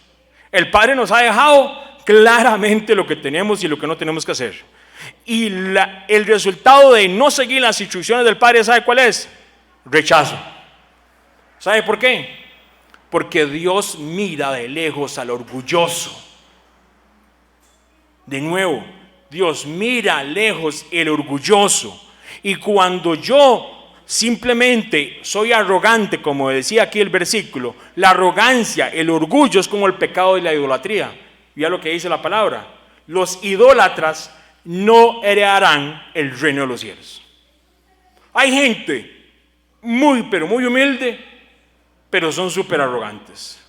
El Padre nos ha dejado claramente lo que tenemos y lo que no tenemos que hacer. Y el resultado de no seguir las instrucciones del Padre, ¿sabe cuál es? Rechazo. ¿Sabe por qué? Porque Dios mira de lejos al orgulloso. De nuevo, Dios mira lejos el orgulloso. Y cuando yo simplemente soy arrogante, como decía aquí el versículo, la arrogancia, el orgullo es como el pecado de la idolatría. Ya lo que dice la palabra, los idólatras no heredarán el reino de los cielos. Hay gente muy, pero muy humilde, pero son súper arrogantes.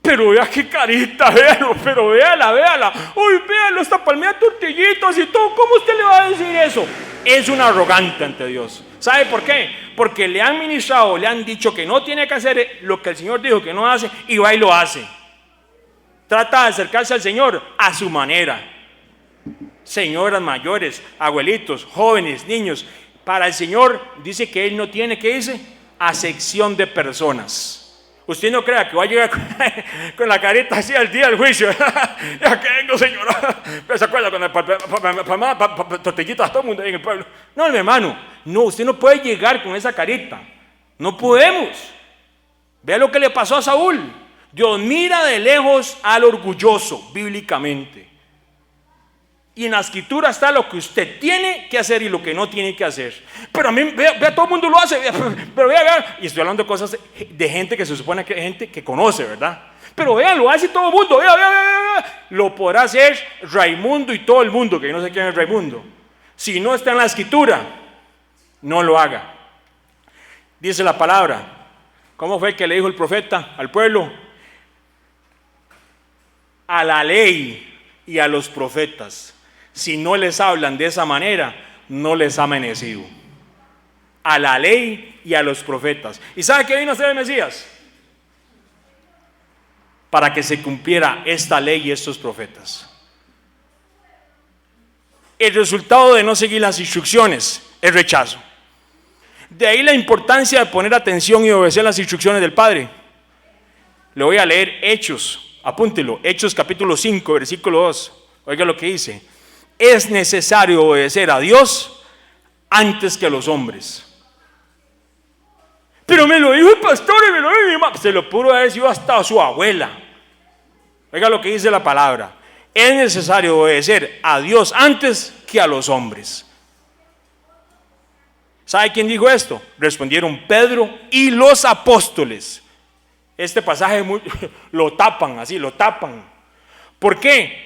Pero vea qué carita, véalo, pero véala. Uy, véalo, esta palmea de tortillitas y todo. ¿Cómo usted le va a decir eso? Es un arrogante ante Dios. ¿Sabe por qué? Porque le han ministrado, le han dicho que no tiene que hacer lo que el Señor dijo que no hace, y va y lo hace. Trata de acercarse al Señor a su manera. Señoras mayores, abuelitos, jóvenes, niños. Para el Señor dice que Él no tiene, ¿qué dice? Acepción de personas. Usted no crea que va a llegar con la carita así al día del juicio. Ya que vengo, señora. ¿Se acuerda cuando tortillitas a todo el mundo ahí en el pueblo? No, mi hermano. No, usted no puede llegar con esa carita. No podemos. Vea lo que le pasó a Saúl. Dios mira de lejos al orgulloso, bíblicamente. Y en la escritura está lo que usted tiene que hacer y lo que no tiene que hacer. Pero a mí, vea, todo el mundo lo hace. Pero vea. Y estoy hablando de cosas de gente que se supone que es gente que conoce, ¿verdad? Pero vea, lo hace todo el mundo. Vea. Lo podrá hacer Raimundo y todo el mundo, que yo no sé quién es Raimundo. Si no está en la escritura, no lo haga. Dice la palabra. ¿Cómo fue que le dijo el profeta al pueblo? A la ley y a los profetas. Si no les hablan de esa manera, no les ha amanecido. A la ley y a los profetas. ¿Y sabe qué vino a hacer el Mesías? Para que se cumpliera esta ley y estos profetas. El resultado de no seguir las instrucciones es rechazo. De ahí la importancia de poner atención y obedecer las instrucciones del Padre. Le voy a leer Hechos, apúntelo, Hechos capítulo 5, versículo 2. Oiga lo que dice. Es necesario obedecer a Dios antes que a los hombres. Pero me lo dijo el pastor y me lo dijo mi mamá. Se lo pudo haber sido hasta su abuela. Oiga lo que dice la palabra. Es necesario obedecer a Dios antes que a los hombres. ¿Sabe quién dijo esto? Respondieron Pedro y los apóstoles. Este pasaje lo tapan. ¿Por qué?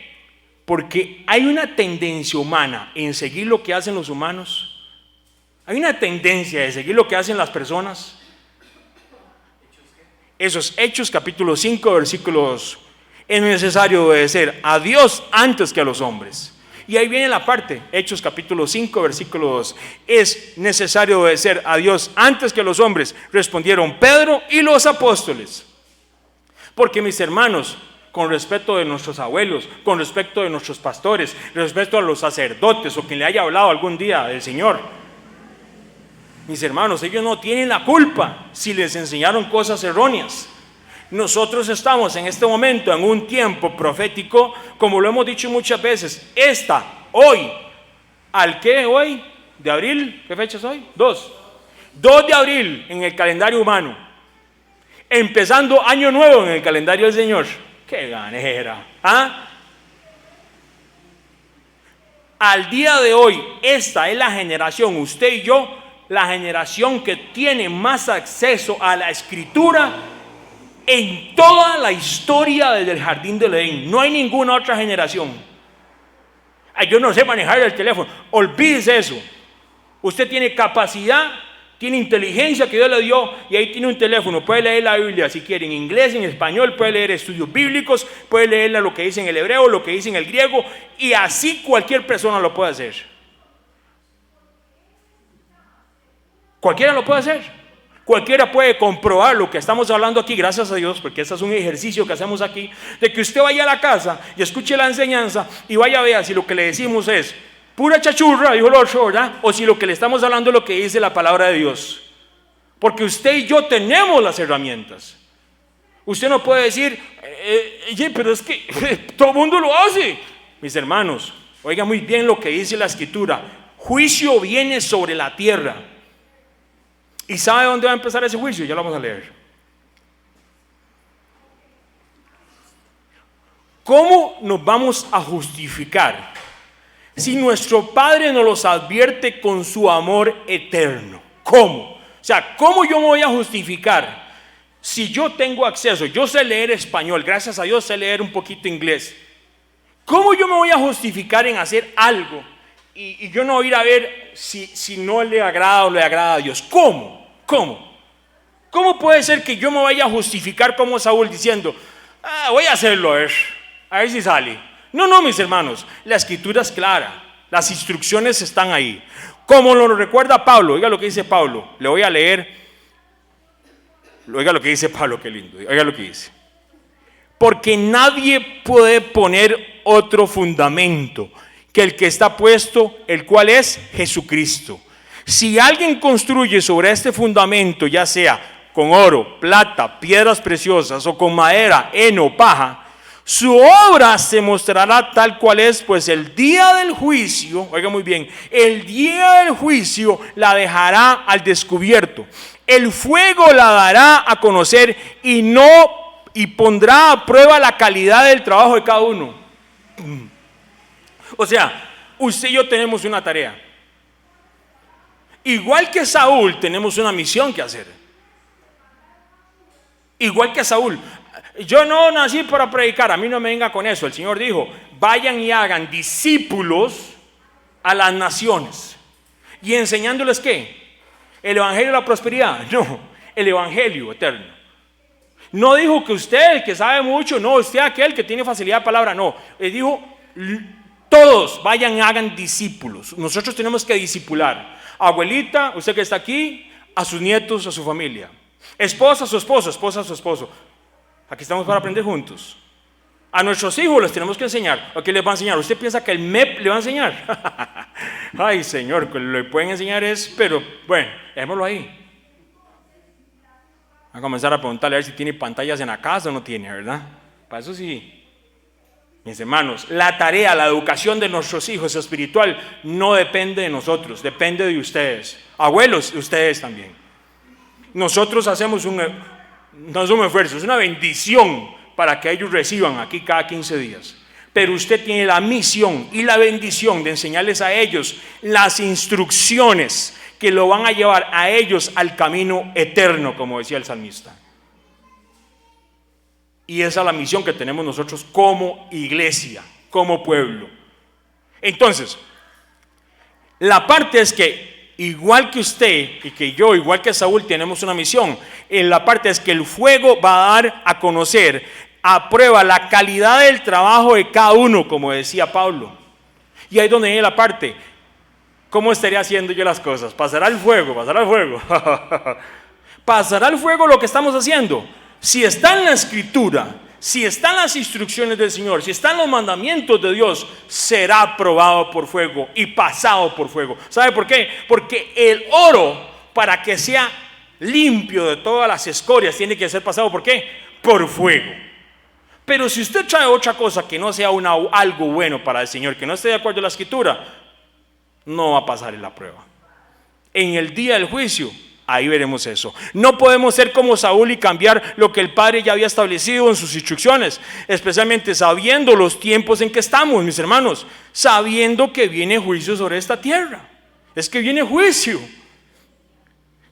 Porque hay una tendencia humana en seguir lo que hacen los humanos. Hay una tendencia de seguir lo que hacen las personas. Esos Hechos capítulo 5 versículo 2. Es necesario obedecer a Dios antes que a los hombres. Y ahí viene la parte, Hechos capítulo 5 versículo 2. Es necesario obedecer a Dios antes que a los hombres. Respondieron Pedro y los apóstoles. Porque mis hermanos, con respecto de nuestros abuelos, con respecto de nuestros pastores, respecto a los sacerdotes o quien le haya hablado algún día del Señor. Mis hermanos, ellos no tienen la culpa si les enseñaron cosas erróneas. Nosotros estamos en este momento en un tiempo profético, como lo hemos dicho muchas veces. Hoy, ¿al qué hoy? ¿De abril? ¿Qué fecha es hoy? 2 de abril en el calendario humano. Empezando año nuevo en el calendario del Señor. ¡Qué ganera! Al día de hoy, esta es la generación, usted y yo, la generación que tiene más acceso a la escritura en toda la historia desde el jardín del Edén. No hay ninguna otra generación. Yo no sé manejar el teléfono. Olvídese eso. Usted tiene capacidad, tiene inteligencia que Dios le dio y ahí tiene un teléfono. Puede leer la Biblia si quiere en inglés, en español, puede leer estudios bíblicos, puede leer lo que dice en el hebreo, lo que dice en el griego, y así cualquier persona lo puede hacer. Cualquiera lo puede hacer. Cualquiera puede comprobar lo que estamos hablando aquí, gracias a Dios, porque este es un ejercicio que hacemos aquí, de que usted vaya a la casa y escuche la enseñanza y vaya a ver si lo que le decimos es pura chachurra, dijo el otro, ¿verdad? O si lo que le estamos hablando es lo que dice la palabra de Dios. Porque usted y yo tenemos las herramientas. Usted no puede decir, pero es que todo el mundo lo hace. Mis hermanos, oigan muy bien lo que dice la Escritura. Juicio viene sobre la tierra. ¿Y sabe dónde va a empezar ese juicio? Ya lo vamos a leer. ¿Cómo nos vamos a justificar si nuestro Padre nos los advierte con su amor eterno? ¿Cómo? O sea, ¿cómo yo me voy a justificar si yo tengo acceso? Yo sé leer español, gracias a Dios sé leer un poquito inglés. ¿Cómo yo me voy a justificar en hacer algo y yo no voy a ir a ver si no le agrada o le agrada a Dios? ¿Cómo? ¿Cómo puede ser que yo me vaya a justificar como Saúl diciendo, Voy a hacerlo, a ver si sale. No, mis hermanos, la escritura es clara, las instrucciones están ahí. Como lo recuerda Pablo, oiga lo que dice Pablo, le voy a leer, oiga lo que dice Pablo, qué lindo, oiga lo que dice. Porque nadie puede poner otro fundamento que el que está puesto, el cual es Jesucristo. Si alguien construye sobre este fundamento, ya sea con oro, plata, piedras preciosas o con madera, heno, paja, su obra se mostrará tal cual es, pues el día del juicio, oiga muy bien, el día del juicio la dejará al descubierto. El fuego la dará a conocer y pondrá a prueba la calidad del trabajo de cada uno. O sea, usted y yo tenemos una tarea. Igual que Saúl, tenemos una misión que hacer. Igual que Saúl. Yo no nací para predicar, a mí no me venga con eso. El Señor dijo, vayan y hagan discípulos a las naciones. ¿Y enseñándoles qué? ¿El evangelio de la prosperidad? No, el evangelio eterno. No dijo que usted, el que sabe mucho, no, usted aquel que tiene facilidad de palabra, no. Él dijo, todos vayan y hagan discípulos. Nosotros tenemos que discipular. Abuelita, usted que está aquí, a sus nietos, a su familia. Esposa, a su esposo, esposa, a su esposo. Aquí estamos para aprender juntos. A nuestros hijos les tenemos que enseñar. ¿A qué les va a enseñar? ¿Usted piensa que el MEP le va a enseñar? Ay, Señor, que le pueden enseñar pero bueno, dejémoslo ahí. A comenzar a preguntarle a ver si tiene pantallas en la casa o no tiene, ¿verdad? Para eso sí. Mis hermanos, la tarea, la educación de nuestros hijos espiritual no depende de nosotros, depende de ustedes. Abuelos, ustedes también. Nosotros hacemos no es un esfuerzo, es una bendición para que ellos reciban aquí cada 15 días. Pero usted tiene la misión y la bendición de enseñarles a ellos las instrucciones que lo van a llevar a ellos al camino eterno, como decía el salmista. Y esa es la misión que tenemos nosotros como iglesia, como pueblo. Entonces, la parte es que igual que usted y que yo, igual que Saúl, tenemos una misión. La parte es que el fuego va a dar a conocer, a prueba la calidad del trabajo de cada uno, como decía Pablo. Y ahí es donde viene la parte. ¿Cómo estaría haciendo yo las cosas? Pasará el fuego, pasará el fuego. Pasará el fuego lo que estamos haciendo. Si está en la escritura, si están las instrucciones del Señor, si están los mandamientos de Dios, será probado por fuego y pasado por fuego. ¿Sabe por qué? Porque el oro, para que sea limpio de todas las escorias, tiene que ser pasado ¿por qué? Por fuego. Pero si usted trae otra cosa que no sea algo bueno para el Señor, que no esté de acuerdo a la escritura, no va a pasar en la prueba. En el día del juicio, ahí veremos eso. No podemos ser como Saúl y cambiar lo que el Padre ya había establecido en sus instrucciones, especialmente sabiendo los tiempos en que estamos, mis hermanos, sabiendo que viene juicio sobre esta tierra. Es que viene juicio.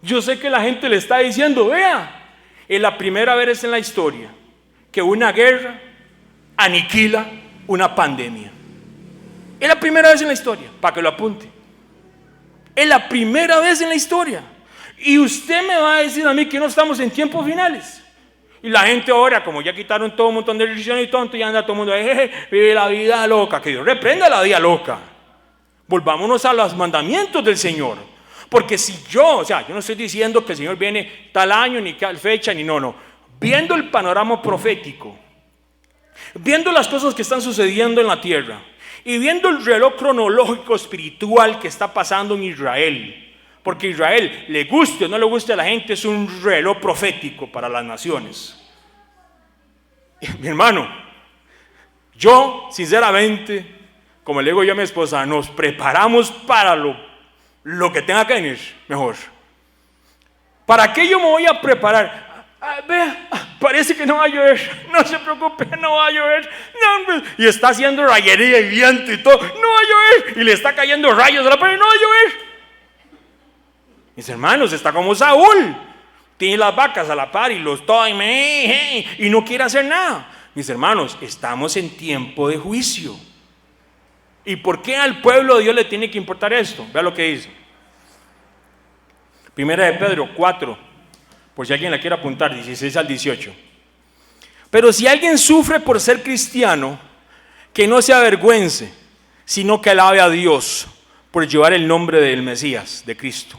Yo sé que la gente le está diciendo, vea, es la primera vez en la historia que una guerra aniquila una pandemia. Es la primera vez en la historia, para que lo apunte. Es la primera vez en la historia. Y usted me va a decir a mí que no estamos en tiempos finales. Y la gente ahora, como ya quitaron todo un montón de restricciones y tonto, ya anda todo el mundo, vive la vida loca. Que Dios reprenda la vida loca. Volvámonos a los mandamientos del Señor. Porque si yo no estoy diciendo que el Señor viene tal año, ni tal fecha, ni no. Viendo el panorama profético, viendo las cosas que están sucediendo en la tierra, y viendo el reloj cronológico espiritual que está pasando en Israel, porque Israel, le guste o no le guste a la gente, es un reloj profético para las naciones. Mi hermano, yo sinceramente, como le digo yo a mi esposa, nos preparamos para lo que tenga que venir, mejor. ¿Para qué yo me voy a preparar? Vea, parece que no va a llover, no se preocupe, no va a llover, no, y está haciendo rayería y viento y todo, no va a llover, y le está cayendo rayos a la pared, no va a llover. Mis hermanos, está como Saúl, tiene las vacas a la par y los todo y no quiere hacer nada. Mis hermanos, estamos en tiempo de juicio. ¿Y por qué al pueblo de Dios le tiene que importar esto? Vea lo que dice. Primera de Pedro 4, por si alguien la quiere apuntar, 16 al 18. Pero si alguien sufre por ser cristiano, que no se avergüence, sino que alabe a Dios por llevar el nombre del Mesías, de Cristo.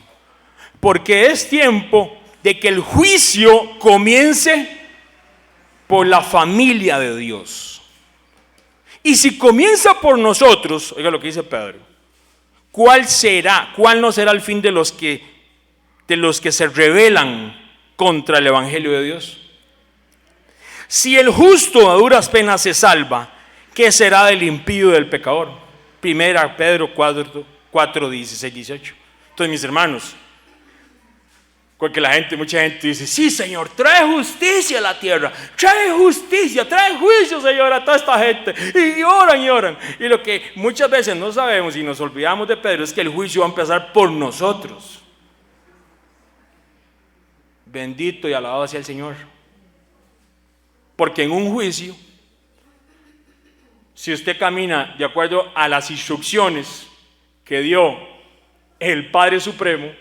Porque es tiempo de que el juicio comience por la familia de Dios. Y si comienza por nosotros, oiga lo que dice Pedro, ¿cuál no será el fin de los que se rebelan contra el Evangelio de Dios? Si el justo a duras penas se salva, ¿qué será del impío y del pecador? Primera Pedro 4, 16, 18. Entonces, mis hermanos, porque mucha gente dice, sí, Señor, trae justicia a la tierra, trae justicia, trae juicio, Señor, a toda esta gente. Y oran y oran. Y lo que muchas veces no sabemos y nos olvidamos de Pedro es que el juicio va a empezar por nosotros. Bendito y alabado sea el Señor. Porque en un juicio, si usted camina de acuerdo a las instrucciones que dio el Padre Supremo,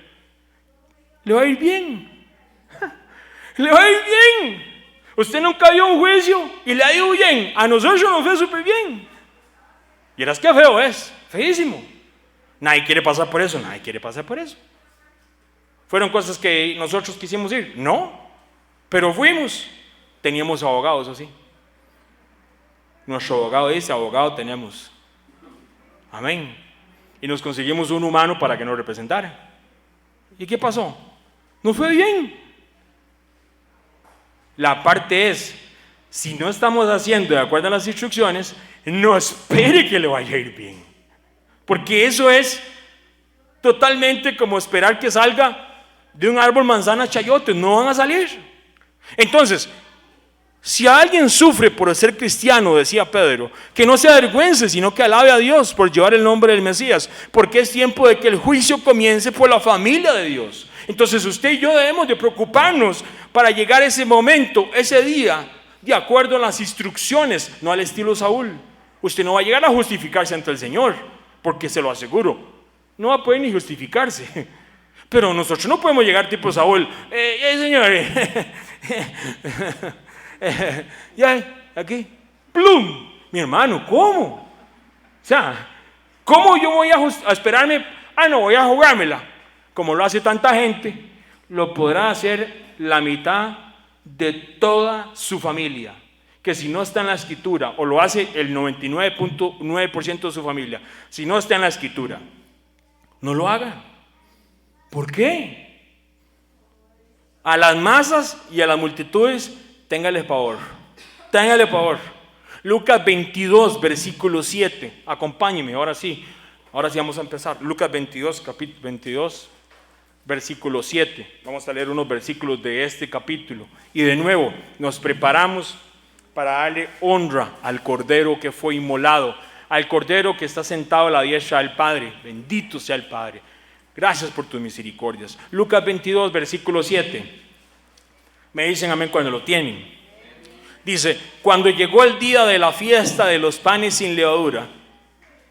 le va a ir bien. Le va a ir bien. Usted nunca vio un juicio y le ha ido bien. A nosotros nos fue súper bien. Y eras que feo es, feísimo. Nadie quiere pasar por eso, nadie quiere pasar por eso. ¿Fueron cosas que nosotros quisimos ir? No, pero fuimos. Teníamos abogados, así. Nuestro abogado dice, abogado tenemos. Amén. Y nos conseguimos un humano para que nos representara. ¿Y qué pasó? Nos fue bien. La parte es, si no estamos haciendo de acuerdo a las instrucciones, no espere que le vaya a ir bien. Porque eso es totalmente como esperar que salga de un árbol manzana chayote. No van a salir. Entonces, si alguien sufre por ser cristiano, decía Pedro, que no se avergüence, sino que alabe a Dios por llevar el nombre del Mesías, porque es tiempo de que el juicio comience por la familia de Dios. Entonces usted y yo debemos de preocuparnos para llegar a ese momento, ese día, de acuerdo a las instrucciones, no al estilo Saúl. Usted no va a llegar a justificarse ante el Señor, porque se lo aseguro, no va a poder ni justificarse. Pero nosotros no podemos llegar tipo Saúl, Señor, ya, aquí, plum, mi hermano, ¿cómo? O sea, ¿cómo yo voy a esperarme? No, voy a jugármela. Como lo hace tanta gente, lo podrá hacer la mitad de toda su familia. Que si no está en la escritura, o lo hace el 99.9% de su familia, si no está en la escritura, no lo haga. ¿Por qué? A las masas y a las multitudes, téngale pavor. Téngale pavor. Lucas 22, versículo 7. Acompáñeme, ahora sí vamos a empezar. Lucas 22, capítulo 22, versículo 7. Vamos a leer unos versículos de este capítulo. Y de nuevo, nos preparamos para darle honra al Cordero que fue inmolado, al Cordero que está sentado a la diestra del Padre. Bendito sea el Padre. Gracias por tus misericordias. Lucas 22, versículo 7. Me dicen amén cuando lo tienen. Dice, cuando llegó el día de la fiesta de los panes sin levadura.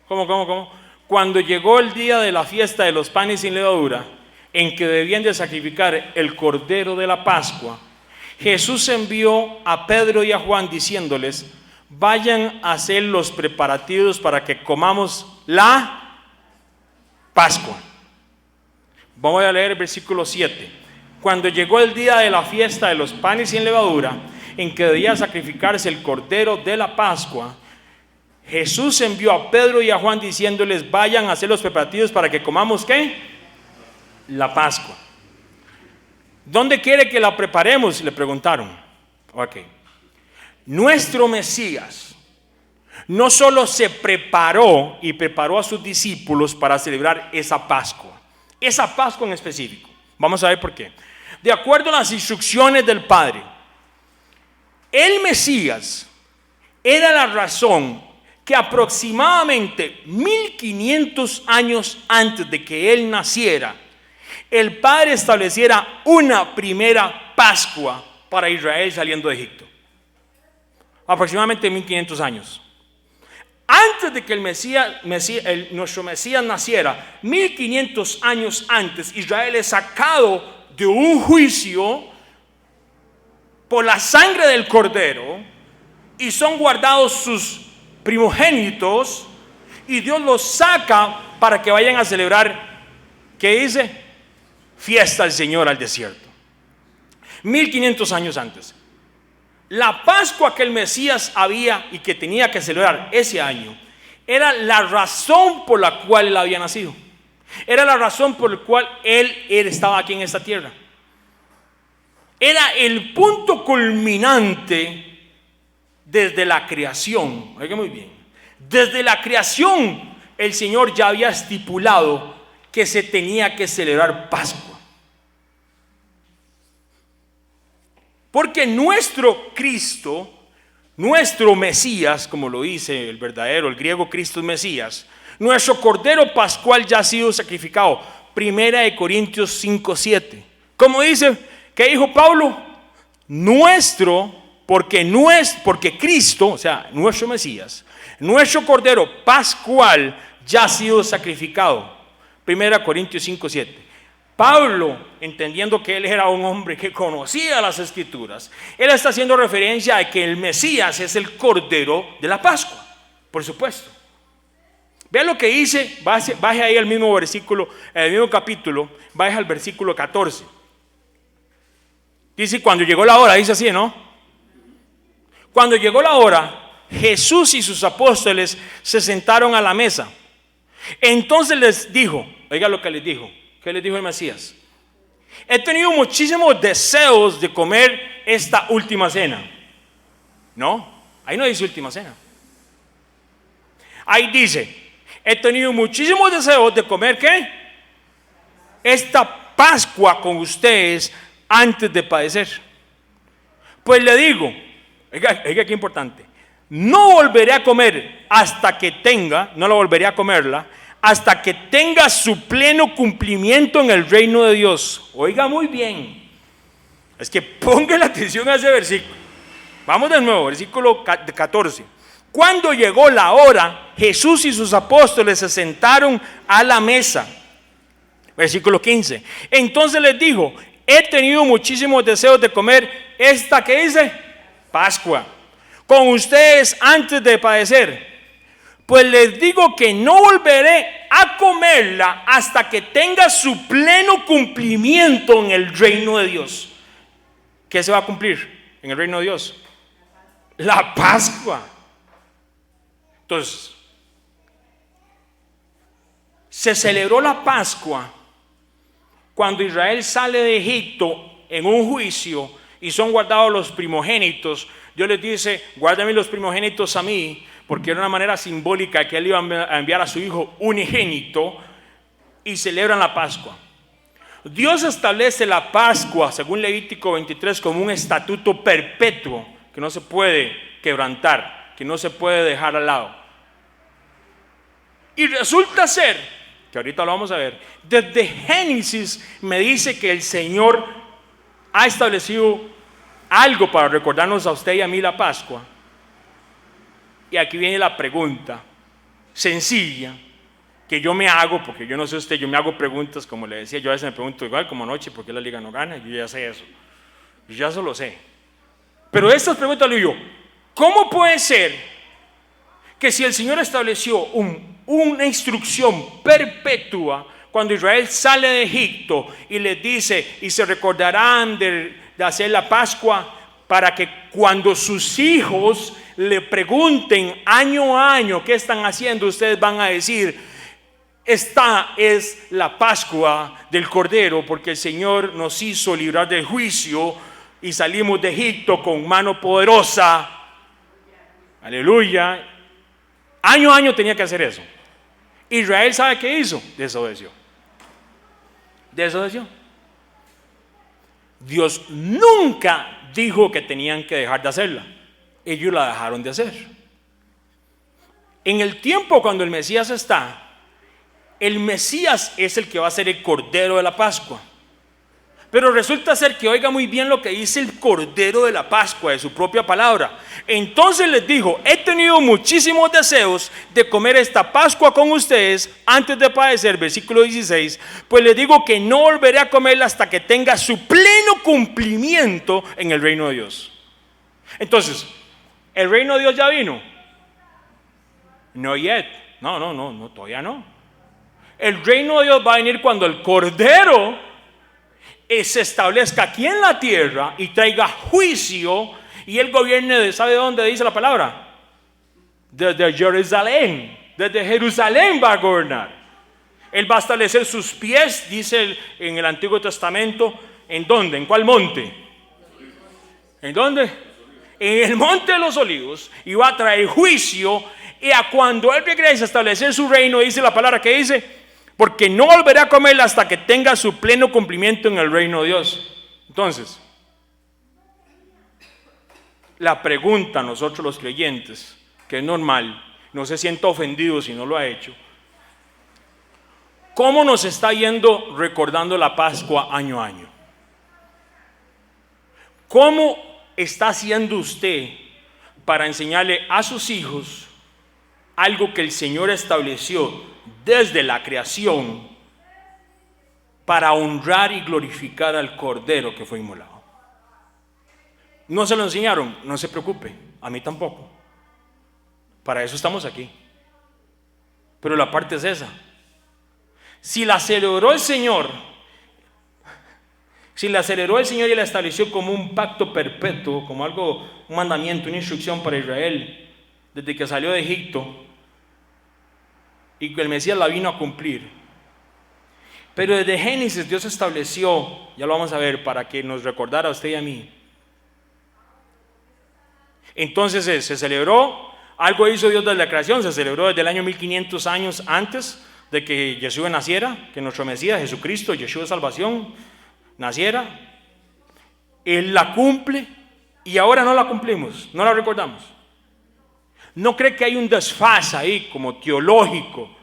¿Cómo? Cuando llegó el día de la fiesta de los panes sin levadura, en que debían de sacrificar el Cordero de la Pascua, Jesús envió a Pedro y a Juan diciéndoles, vayan a hacer los preparativos para que comamos la Pascua. Vamos a leer el versículo 7. Cuando llegó el día de la fiesta de los panes sin levadura, en que debía sacrificarse el Cordero de la Pascua, Jesús envió a Pedro y a Juan diciéndoles, vayan a hacer los preparativos para que comamos, ¿qué? La Pascua. ¿Dónde quiere que la preparemos? Le preguntaron. Ok. Nuestro Mesías no solo se preparó y preparó a sus discípulos para celebrar esa Pascua en específico. Vamos a ver por qué. De acuerdo a las instrucciones del Padre, el Mesías era la razón que aproximadamente 1500 años antes de que él naciera, el Padre estableciera una primera Pascua para Israel saliendo de Egipto. Aproximadamente 1500 años. Antes de que nuestro Mesías naciera, 1500 años antes, Israel es sacado de un juicio por la sangre del cordero y son guardados sus primogénitos y Dios los saca para que vayan a celebrar, ¿qué dice? Fiesta al Señor al desierto. 1500 años antes. La Pascua que el Mesías había y que tenía que celebrar ese año era la razón por la cual él había nacido. Era la razón por la cual él estaba aquí en esta tierra. Era el punto culminante desde la creación. Oiga muy bien. Desde la creación el Señor ya había estipulado que se tenía que celebrar Pascua. Porque nuestro Cristo, nuestro Mesías, como lo dice el verdadero, el griego Cristo es Mesías, nuestro Cordero Pascual ya ha sido sacrificado. 1 Corintios 5:7. ¿Cómo dice? ¿Qué dijo Pablo? Nuestro, porque Cristo, o sea, nuestro Mesías, nuestro Cordero Pascual ya ha sido sacrificado. 1 Corintios 5:7. Pablo, entendiendo que él era un hombre que conocía las Escrituras, él está haciendo referencia a que el Mesías es el Cordero de la Pascua, por supuesto. Vean lo que dice, baje ahí al mismo versículo, el mismo capítulo, baje al versículo 14. Dice, cuando llegó la hora, dice así, ¿no? Cuando llegó la hora, Jesús y sus apóstoles se sentaron a la mesa. Entonces les dijo, oiga lo que les dijo. ¿Qué les dijo el Mesías? He tenido muchísimos deseos de comer esta última cena. No, ahí no dice última cena. Ahí dice, he tenido muchísimos deseos de comer ¿qué? Esta Pascua con ustedes antes de padecer. Pues le digo, oiga qué importante, no volveré a comer hasta que tenga, no la volveré a comerla, hasta que tenga su pleno cumplimiento en el reino de Dios. Oiga muy bien, es que ponga la atención a ese versículo. Vamos de nuevo, versículo 14. Cuando llegó la hora, Jesús y sus apóstoles se sentaron a la mesa. Versículo 15. Entonces les dijo, he tenido muchísimos deseos de comer esta, ¿qué dice? Pascua, con ustedes antes de padecer. Pues les digo que no volveré a comerla hasta que tenga su pleno cumplimiento en el reino de Dios. ¿Qué se va a cumplir en el reino de Dios? La Pascua. Entonces, se celebró la Pascua cuando Israel sale de Egipto en un juicio y son guardados los primogénitos. Dios les dice, guárdame los primogénitos a mí, porque era una manera simbólica que él iba a enviar a su hijo unigénito, y celebran la Pascua. Dios establece la Pascua, según Levítico 23, como un estatuto perpetuo que no se puede quebrantar, que no se puede dejar al lado. Y resulta ser, que ahorita lo vamos a ver, desde Génesis me dice que el Señor ha establecido algo para recordarnos a usted y a mí la Pascua. Y aquí viene la pregunta sencilla que yo me hago, porque yo no sé usted, yo me hago preguntas, como le decía, yo a veces me pregunto igual como anoche, ¿por qué la liga no gana? Yo ya sé eso, yo ya eso lo sé. Pero estas preguntas le digo, ¿cómo puede ser que si el Señor estableció una instrucción perpetua cuando Israel sale de Egipto y les dice, y se recordarán de hacer la Pascua, para que cuando sus hijos le pregunten año a año qué están haciendo, ustedes van a decir, esta es la Pascua del Cordero, porque el Señor nos hizo librar del juicio y salimos de Egipto con mano poderosa? Aleluya. Año a año tenía que hacer eso. Israel, ¿sabe qué hizo? Desobedeció. Dios nunca dijo que tenían que dejar de hacerla. Ellos la dejaron de hacer. En el tiempo cuando el Mesías está, el Mesías es el que va a ser el Cordero de la Pascua. Pero resulta ser que oiga muy bien lo que dice el Cordero de la Pascua de su propia palabra. Entonces les dijo: he tenido muchísimos deseos de comer esta Pascua con ustedes antes de padecer. Versículo 16: pues les digo que no volveré a comerla hasta que tenga su pleno cumplimiento en el reino de Dios. Entonces, ¿el reino de Dios ya vino? No yet. No, todavía no. El reino de Dios va a venir cuando el Cordero se establezca aquí en la tierra y traiga juicio, y él gobierne, ¿sabe dónde dice la palabra? Desde Jerusalén. Desde Jerusalén va a gobernar. Él va a establecer sus pies, dice en el Antiguo Testamento. ¿En dónde? ¿En cuál monte? ¿En dónde? En el monte de los olivos. Y va a traer juicio. Y a cuando él regrese a establecer su reino, dice la palabra que dice: porque no volverá a comerla hasta que tenga su pleno cumplimiento en el reino de Dios. Entonces, la pregunta a nosotros los creyentes, que es normal, no se sienta ofendido si no lo ha hecho: ¿cómo nos está yendo recordando la Pascua año a año? ¿Cómo está haciendo usted para enseñarle a sus hijos algo que el Señor estableció desde la creación para honrar y glorificar al Cordero que fue inmolado? ¿No se lo enseñaron? No se preocupe, a mí tampoco. Para eso estamos aquí. Pero la parte es esa: si la celebró el Señor, y la estableció como un pacto perpetuo, como algo, un mandamiento, una instrucción para Israel desde que salió de Egipto, y que el Mesías la vino a cumplir. Pero desde Génesis Dios estableció, ya lo vamos a ver, para que nos recordara a usted y a mí. Entonces se celebró, algo hizo Dios desde la creación, se celebró desde el año 1500 años antes de que Yeshua naciera, que nuestro Mesías, Jesucristo, Yeshua de salvación, naciera. Él la cumple y ahora no la cumplimos, no la recordamos. ¿No cree que hay un desfase ahí como teológico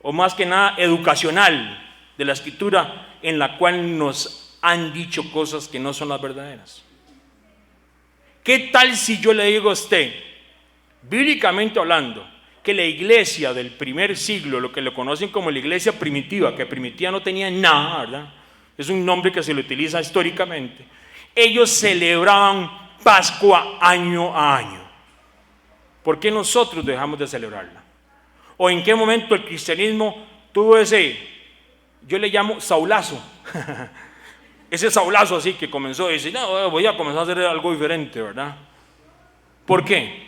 o más que nada educacional de la Escritura, en la cual nos han dicho cosas que no son las verdaderas? ¿Qué tal si yo le digo a usted, bíblicamente hablando, que la iglesia del primer siglo, lo que le conocen como la iglesia primitiva, que primitiva no tenía nada, ¿verdad? Es un nombre que se le utiliza históricamente. Ellos celebraban Pascua año a año. ¿Por qué nosotros dejamos de celebrarla? ¿O en qué momento el cristianismo tuvo ese, yo le llamo saulazo? Ese saulazo así que comenzó a decir: no, voy a comenzar a hacer algo diferente, ¿verdad? ¿Por qué?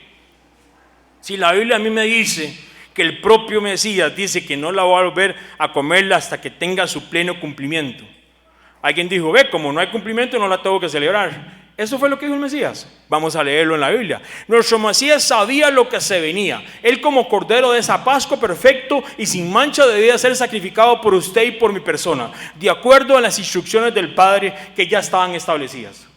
Si la Biblia a mí me dice que el propio Mesías dice que no la va a volver a comerla hasta que tenga su pleno cumplimiento. Alguien dijo: ve, como no hay cumplimiento, no la tengo que celebrar. Eso fue lo que dijo el Mesías. Vamos a leerlo en la Biblia. Nuestro Mesías sabía lo que se venía. Él, como Cordero de esa Pascua perfecto y sin mancha, debía ser sacrificado por usted y por mi persona, de acuerdo a las instrucciones del Padre que ya estaban establecidas.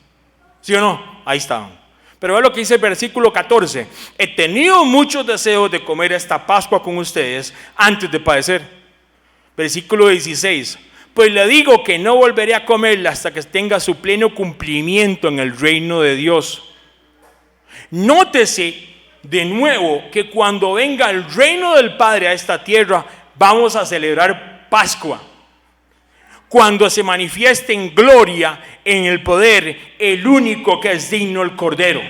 ¿Sí o no? Ahí estaban. Pero ve lo que dice el versículo 14: he tenido muchos deseos de comer esta Pascua con ustedes antes de padecer. Versículo 16: pues le digo que no volveré a comerla hasta que tenga su pleno cumplimiento en el reino de Dios. Nótese de nuevo que cuando venga el reino del Padre a esta tierra, vamos a celebrar Pascua. Cuando se manifieste en gloria, en el poder, el único que es digno, el Cordero.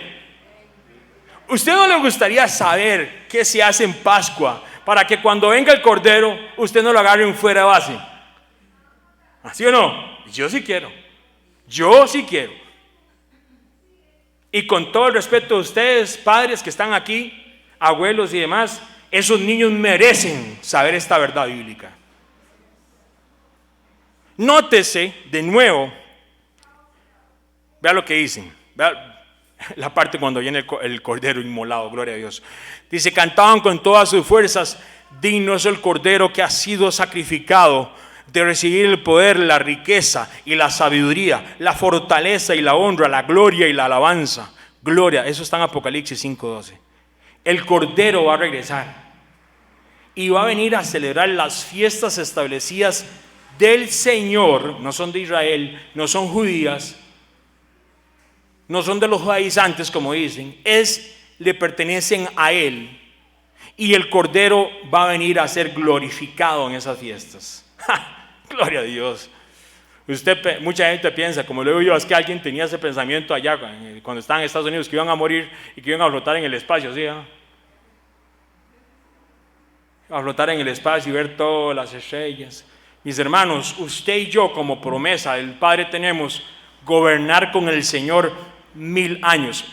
¿Usted no le gustaría saber qué se hace en Pascua para que cuando venga el Cordero usted no lo agarre en fuera de base? ¿Sí o no? Yo sí quiero. Y con todo el respeto de ustedes, padres que están aquí, abuelos y demás, esos niños merecen saber esta verdad bíblica. Nótese de nuevo, vea lo que dicen, vea la parte cuando viene el Cordero inmolado, gloria a Dios. Dice: cantaban con todas sus fuerzas: digno es el Cordero que ha sido sacrificado de recibir el poder, la riqueza y la sabiduría, la fortaleza y la honra, la gloria y la alabanza. Gloria, eso está en Apocalipsis 5:12. El Cordero va a regresar y va a venir a celebrar las fiestas establecidas del Señor, no son de Israel, no son judías, no son de los judaizantes como dicen, le pertenecen a Él. Y el Cordero va a venir a ser glorificado en esas fiestas. ¡Ja! Gloria a Dios. Mucha gente piensa, como lo digo yo, es que alguien tenía ese pensamiento allá cuando estaban en Estados Unidos, que iban a morir y que iban a flotar en el espacio, ¿sí? A flotar en el espacio y ver todas las estrellas. Mis hermanos, usted y yo como promesa del Padre tenemos gobernar con el Señor 1000 años,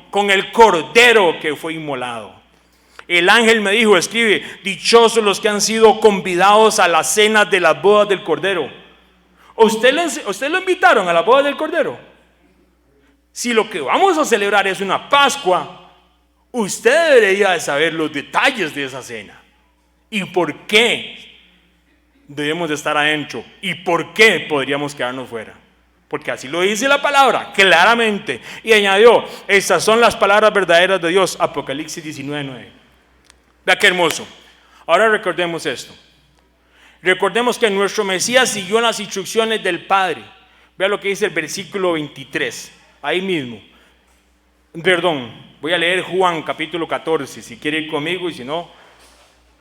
con el Cordero que fue inmolado. El ángel me dijo, escribe, dichosos los que han sido convidados a las cenas de las bodas del Cordero. ¿Usted lo invitaron a la boda del Cordero? Si lo que vamos a celebrar es una Pascua, usted debería de saber los detalles de esa cena. ¿Y por qué debemos de estar adentro? ¿Y por qué podríamos quedarnos fuera? Porque así lo dice la palabra, claramente. Y añadió, estas son las palabras verdaderas de Dios, Apocalipsis 19:9. Vea qué hermoso. Ahora recordemos esto. Recordemos que nuestro Mesías siguió las instrucciones del Padre. Vea lo que dice el versículo 23. Ahí mismo. Voy a leer Juan capítulo 14. Si quiere ir conmigo y si no,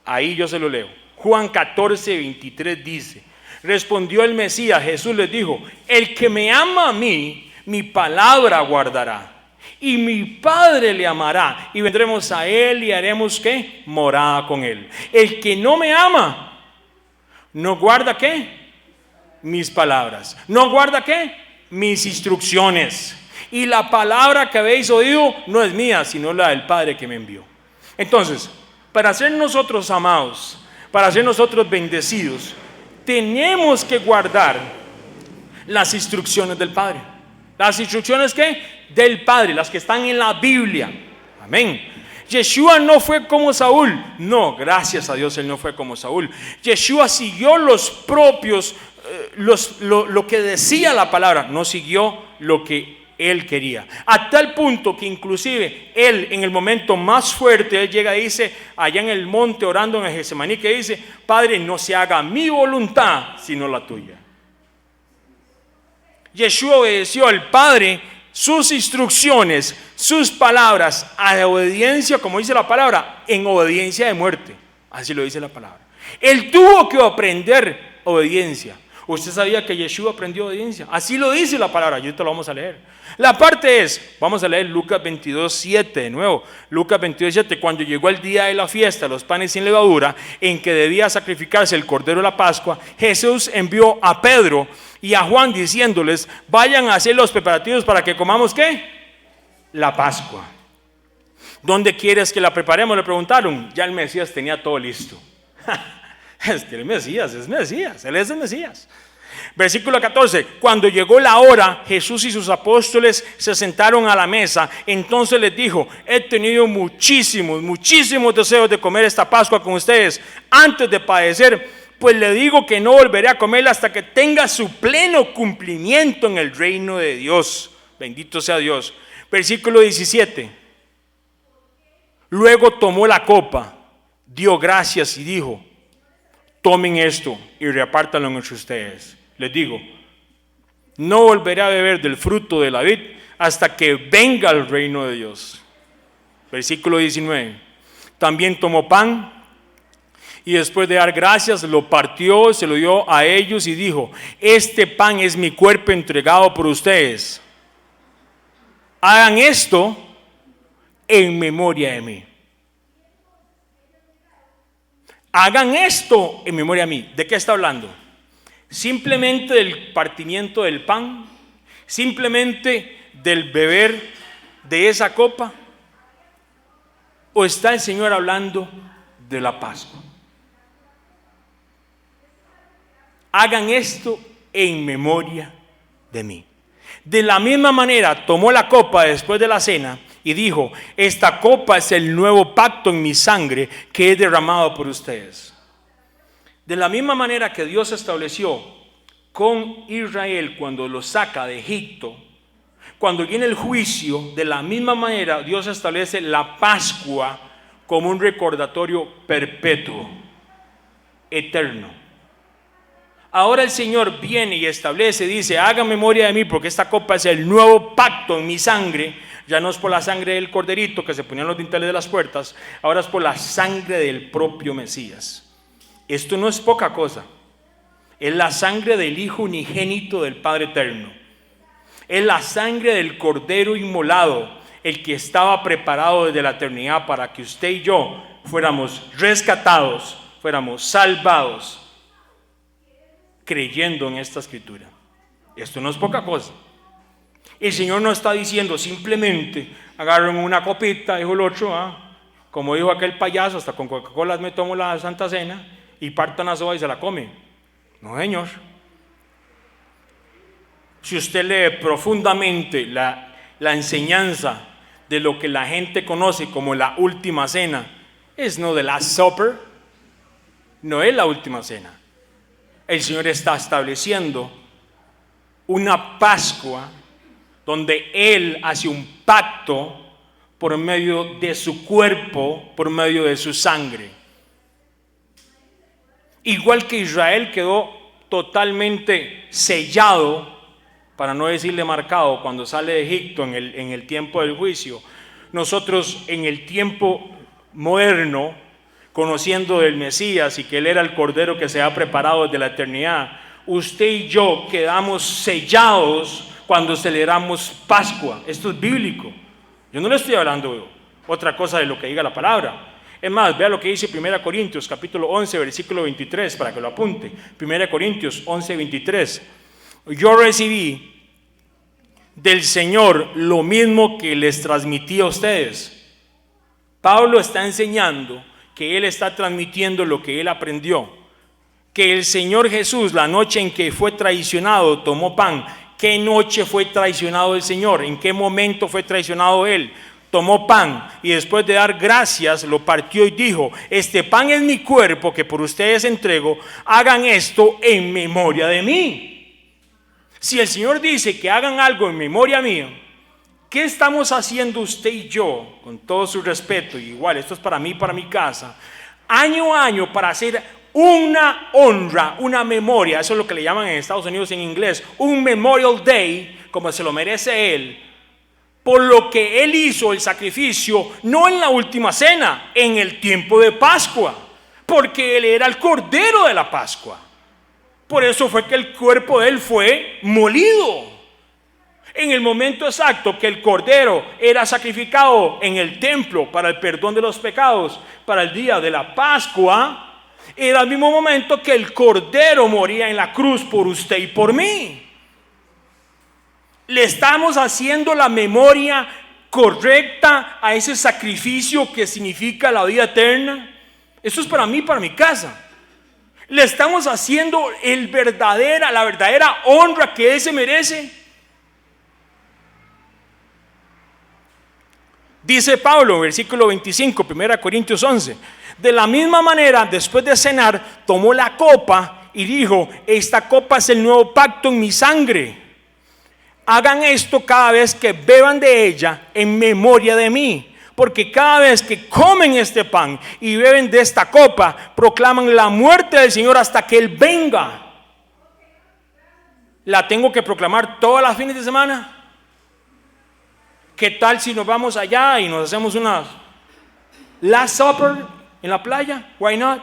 ahí yo se lo leo. Juan 14, 23 dice: respondió el Mesías, Jesús les dijo: el que me ama a mí, mi palabra guardará. Y mi Padre le amará, y vendremos a Él y haremos ¿qué? Morada con Él. El que no me ama, no guarda ¿qué? Mis palabras. No guarda ¿qué? Mis instrucciones. Y la palabra que habéis oído no es mía, sino la del Padre que me envió. Entonces, para ser nosotros amados, para ser nosotros bendecidos, tenemos que guardar las instrucciones del Padre. ¿Las instrucciones qué? Del Padre, las que están en la Biblia. Amén. Yeshua no fue como Saúl. No, gracias a Dios él no fue como Saúl. Yeshua siguió los propios, lo que decía la palabra, no siguió lo que él quería. A tal punto que inclusive él en el momento más fuerte, él llega y dice, allá en el monte orando en el Getsemaní, que dice: Padre, no se haga mi voluntad, sino la tuya. Yeshua obedeció al Padre, sus instrucciones, sus palabras, a la obediencia, como dice la palabra, en obediencia de muerte. Así lo dice la palabra. Él tuvo que aprender obediencia. ¿Usted sabía que Yeshua aprendió obediencia? Así lo dice la palabra, y ahorita lo vamos a leer. La parte es, vamos a leer Lucas 22:7 de nuevo. Lucas 22:7, cuando llegó el día de la fiesta, los panes sin levadura, en que debía sacrificarse el cordero de la Pascua, Jesús envió a Pedro y a Juan diciéndoles: vayan a hacer los preparativos para que comamos ¿qué? La Pascua. ¿Dónde quieres que la preparemos? Le preguntaron. Ya el Mesías tenía todo listo. Es que el Mesías es Mesías, él es el Mesías. Versículo 14, cuando llegó la hora, Jesús y sus apóstoles se sentaron a la mesa. Entonces les dijo: he tenido muchísimos deseos de comer esta Pascua con ustedes antes de padecer, pues le digo que no volveré a comerla hasta que tenga su pleno cumplimiento en el reino de Dios. Bendito sea Dios. Versículo 17, luego tomó la copa, dio gracias y dijo: tomen esto y repártanlo entre ustedes. Les digo, no volveré a beber del fruto de la vid hasta que venga el reino de Dios. Versículo 19. También tomó pan y después de dar gracias lo partió, se lo dio a ellos y dijo: este pan es mi cuerpo entregado por ustedes. Hagan esto en memoria de mí. Hagan esto en memoria de mí. ¿De qué está hablando? Simplemente del partimiento del pan, simplemente del beber de esa copa, o está el Señor hablando de la Pascua. Hagan esto en memoria de mí. De la misma manera tomó la copa después de la cena y dijo: esta copa es el nuevo pacto en mi sangre que he derramado por ustedes. De la misma manera que Dios estableció con Israel cuando lo saca de Egipto, cuando viene el juicio, de la misma manera Dios establece la Pascua como un recordatorio perpetuo, eterno. Ahora el Señor viene y establece, dice, haga memoria de mí, porque esta copa es el nuevo pacto en mi sangre. Ya no es por la sangre del corderito que se ponían los dinteles de las puertas, ahora es por la sangre del propio Mesías. Esto no es poca cosa. Es la sangre del Hijo unigénito del Padre eterno. Es la sangre del Cordero inmolado, el que estaba preparado desde la eternidad para que usted y yo fuéramos rescatados, fuéramos salvados, creyendo en esta escritura. Esto no es poca cosa. El Señor no está diciendo simplemente agarren una copita, dijo el otro, como dijo aquel payaso, hasta con Coca-Cola me tomo la Santa Cena, y partan la sopa y se la come. No, Señor. Si usted lee profundamente la enseñanza de lo que la gente conoce como la última cena, es no de la supper, no es la última cena. El Señor está estableciendo una Pascua donde Él hace un pacto por medio de su cuerpo, por medio de su sangre. Igual que Israel quedó totalmente sellado, para no decirle marcado, cuando sale de Egipto en el tiempo del juicio, nosotros en el tiempo moderno, conociendo del Mesías y que Él era el Cordero que se ha preparado desde la eternidad, usted y yo quedamos sellados cuando celebramos Pascua. Esto es bíblico. Yo no le estoy hablando otra cosa de lo que diga la palabra. Es más, vea lo que dice 1 Corintios capítulo 11 versículo 23 para que lo apunte. 1 Corintios 11, 23. Yo recibí del Señor lo mismo que les transmití a ustedes. Pablo está enseñando que él está transmitiendo lo que él aprendió. Que el Señor Jesús, la noche en que fue traicionado, tomó pan. ¿Qué noche fue traicionado el Señor? ¿En qué momento fue traicionado Él? Tomó pan y después de dar gracias lo partió y dijo: este pan es mi cuerpo que por ustedes entrego, hagan esto en memoria de mí. Si el Señor dice que hagan algo en memoria mía, ¿qué estamos haciendo usted y yo? Con todo su respeto, y igual esto es para mí, para mi casa, año a año, para hacer una honra, una memoria. Eso es lo que le llaman en Estados Unidos en inglés un Memorial Day, como se lo merece Él, por lo que Él hizo el sacrificio, no en la última cena, en el tiempo de Pascua, porque Él era el Cordero de la Pascua. Por eso fue que el cuerpo de Él fue molido. En el momento exacto que el Cordero era sacrificado en el templo para el perdón de los pecados, para el día de la Pascua, era el mismo momento que el Cordero moría en la cruz por usted y por mí. Le estamos haciendo la memoria correcta a ese sacrificio que significa la vida eterna. Esto es para mí, para mi casa. Le estamos haciendo la verdadera honra que Él se merece. Dice Pablo en versículo 25, 1 Corintios 11. De la misma manera, después de cenar, tomó la copa y dijo: esta copa es el nuevo pacto en mi sangre. Hagan esto cada vez que beban de ella en memoria de mí. Porque cada vez que comen este pan y beben de esta copa, proclaman la muerte del Señor hasta que Él venga. ¿La tengo que proclamar todas las fines de semana? ¿Qué tal si nos vamos allá y nos hacemos una Last Supper en la playa? Why not?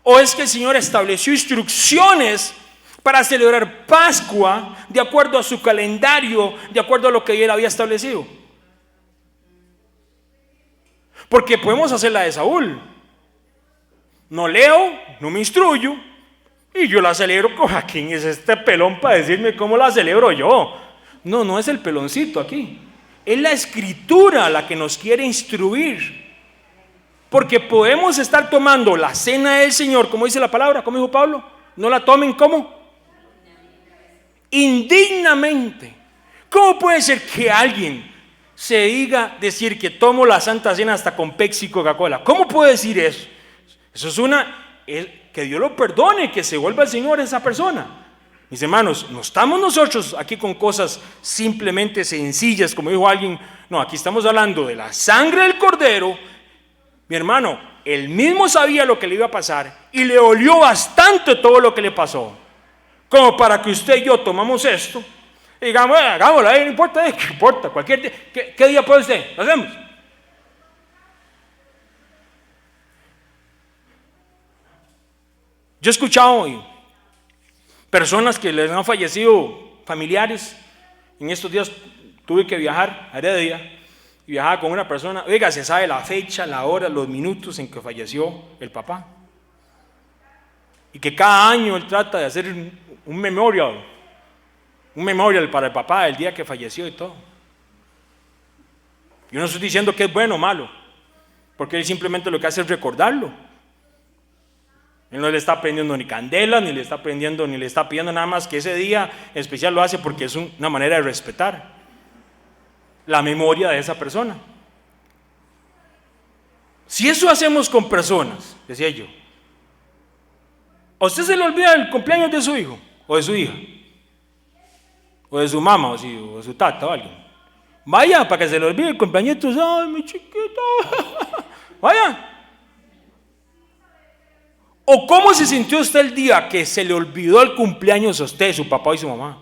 ¿O es que el Señor estableció instrucciones para celebrar Pascua de acuerdo a su calendario, de acuerdo a lo que Él había establecido? Porque podemos hacer la de Saúl: no leo, no me instruyo y yo la celebro. ¿Quién es este pelón para decirme cómo la celebro yo? No, no es el peloncito aquí, es la Escritura la que nos quiere instruir. Porque podemos estar tomando la cena del Señor, como dice la palabra, como dijo Pablo, no la tomen como indignamente. ¿Cómo puede ser que alguien se diga decir que tomo la Santa Cena hasta con Pepsi y Coca-Cola? ¿Cómo puede decir eso? Eso es que Dios lo perdone, que se vuelva el Señor esa persona. Mis hermanos, no estamos nosotros aquí con cosas simplemente sencillas, como dijo alguien. No, aquí estamos hablando de la sangre del Cordero. Mi hermano, él mismo sabía lo que le iba a pasar y le dolió bastante todo lo que le pasó, como para que usted y yo tomamos esto y digamos, hagámoslo, no importa, ¿qué importa? Cualquier día, ¿qué día puede usted? ¿Lo hacemos? Yo he escuchado personas que les han fallecido familiares. En estos días tuve que viajar a Heredia y viajaba con una persona. Oiga, se sabe la fecha, la hora, los minutos en que falleció el papá. Y que cada año él trata de hacer un memorial para el papá el día que falleció y todo. Yo no estoy diciendo que es bueno o malo, porque él simplemente lo que hace es recordarlo. Él no le está prendiendo ni candela, ni le está pidiendo nada más que ese día en especial lo hace porque es una manera de respetar la memoria de esa persona. Si eso hacemos con personas, decía yo, ¿a usted se le olvida el cumpleaños de su hijo o de su hija? O de su mamá o de su tata o alguien. Vaya, para que se le olvide el cumpleaños, ay, mi chiquito. Vaya. ¿O cómo se sintió usted el día que se le olvidó el cumpleaños a usted, su papá y su mamá?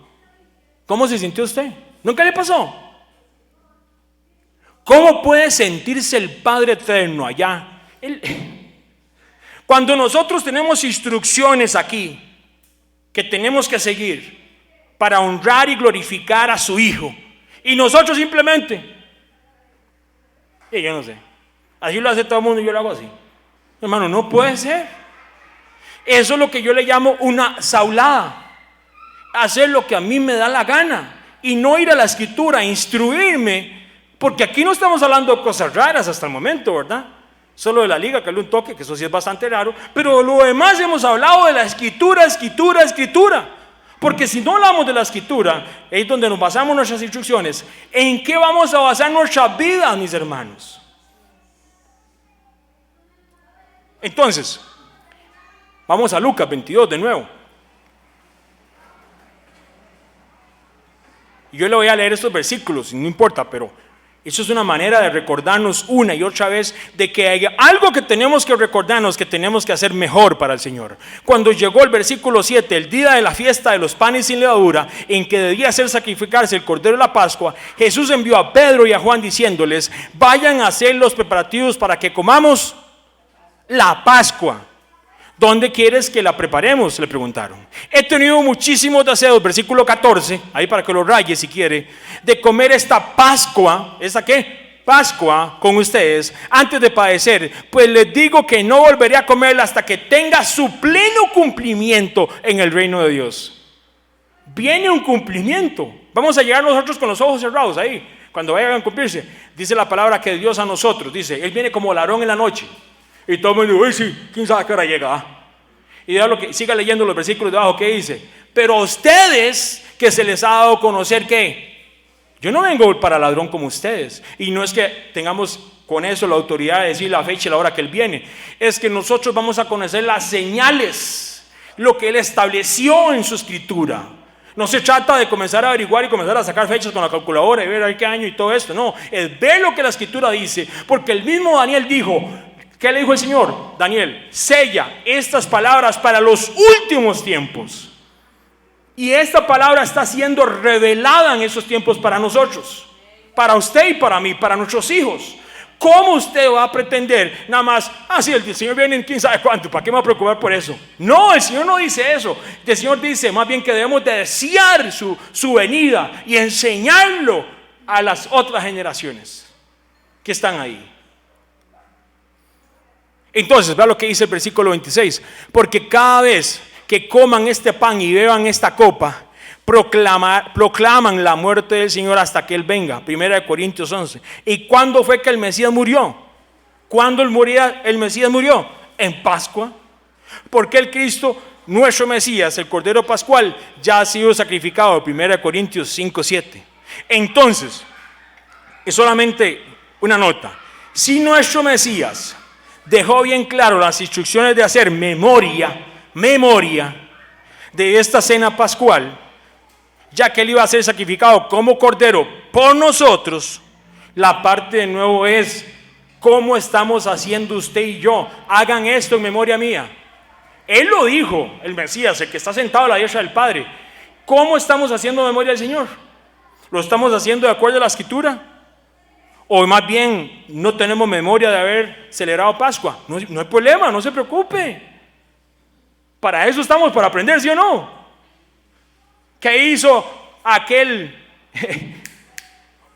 ¿Cómo se sintió usted? ¿Nunca le pasó? ¿Cómo puede sentirse el Padre Eterno allá? Cuando nosotros tenemos instrucciones aquí que tenemos que seguir para honrar y glorificar a su Hijo, y nosotros simplemente, yo no sé, así lo hace todo el mundo y yo lo hago así. Hermano, no puede ser. Eso es lo que yo le llamo una saulada. Hacer lo que a mí me da la gana y no ir a la Escritura a instruirme, porque aquí no estamos hablando de cosas raras hasta el momento, ¿verdad? Solo de la liga, que le un toque, que eso sí es bastante raro, pero lo demás hemos hablado de la Escritura. Porque si no hablamos de la Escritura, es donde nos basamos nuestras instrucciones. ¿En qué vamos a basar nuestras vidas, mis hermanos? Entonces, vamos a Lucas 22 de nuevo. Yo le voy a leer estos versículos, no importa, pero eso es una manera de recordarnos una y otra vez de que hay algo que tenemos que recordarnos, que tenemos que hacer mejor para el Señor. Cuando llegó el versículo 7, el día de la fiesta de los panes sin levadura, en que debía hacer sacrificarse el cordero de la Pascua, Jesús envió a Pedro y a Juan diciéndoles, vayan a hacer los preparativos para que comamos la Pascua. ¿Dónde quieres que la preparemos?, le preguntaron. He tenido muchísimos deseos, versículo 14, ahí para que lo raye si quiere, de comer esta Pascua. ¿Esta qué? Pascua con ustedes antes de padecer, pues les digo que no volveré a comerla hasta que tenga su pleno cumplimiento en el reino de Dios. Viene un cumplimiento. Vamos a llegar nosotros con los ojos cerrados ahí, cuando vayan a cumplirse. Dice la palabra que Dios a nosotros, dice, Él viene como ladrón en la noche. Y todo el mundo dice, uy, sí, ¿quién sabe a qué hora llega? Y lo que, siga leyendo los versículos de abajo, ¿qué dice? Pero a ustedes que se les ha dado a conocer que yo no vengo para ladrón como ustedes. Y no es que tengamos con eso la autoridad de decir la fecha y la hora que Él viene. Es que nosotros vamos a conocer las señales, lo que Él estableció en su Escritura. No se trata de comenzar a averiguar y comenzar a sacar fechas con la calculadora y ver a qué año y todo esto. No, es ver lo que la Escritura dice. Porque el mismo Daniel dijo, ¿qué le dijo el Señor? Daniel, sella estas palabras para los últimos tiempos. Y esta palabra está siendo revelada en esos tiempos para nosotros, para usted y para mí, para nuestros hijos. ¿Cómo usted va a pretender nada más, sí, el Señor viene en quién sabe cuánto, ¿para qué me va a preocupar por eso? No, el Señor no dice eso. El Señor dice más bien que debemos de desear su venida y enseñarlo a las otras generaciones que están ahí. Entonces, vea lo que dice el versículo 26. Porque cada vez que coman este pan y beban esta copa, proclaman la muerte del Señor hasta que Él venga. 1 Corintios 11. ¿Y cuándo fue que el Mesías murió? ¿Cuándo el Mesías murió? En Pascua. Porque el Cristo, nuestro Mesías, el Cordero Pascual, ya ha sido sacrificado. 1 Corintios 5:7. Entonces, es solamente una nota. Si nuestro Mesías dejó bien claro las instrucciones de hacer memoria de esta cena pascual, ya que Él iba a ser sacrificado como cordero por nosotros, la parte de nuevo es ¿cómo estamos haciendo usted y yo? Hagan esto en memoria mía. Él lo dijo, el Mesías, el que está sentado a la diestra del Padre. ¿Cómo estamos haciendo memoria del Señor? ¿Lo estamos haciendo de acuerdo a la Escritura? ¿O más bien no tenemos memoria de haber celebrado Pascua? No hay problema, no se preocupe. Para eso estamos, para aprender, ¿sí o no? ¿Qué hizo aquel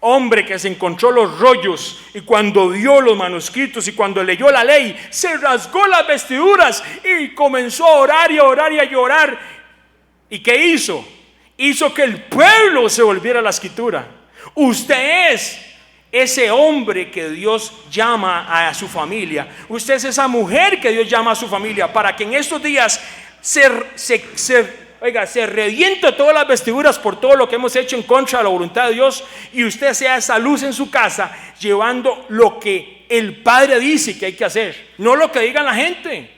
hombre que se encontró los rollos y cuando vio los manuscritos y cuando leyó la ley, se rasgó las vestiduras y comenzó a orar y a orar y a llorar? ¿Y qué hizo? Hizo que el pueblo se volviera a la Escritura. Usted es ese hombre que Dios llama a su familia. Usted es esa mujer que Dios llama a su familia, para que en estos días se revienta todas las vestiduras por todo lo que hemos hecho en contra de la voluntad de Dios, y usted sea esa luz en su casa, llevando lo que el Padre dice que hay que hacer, no lo que diga la gente,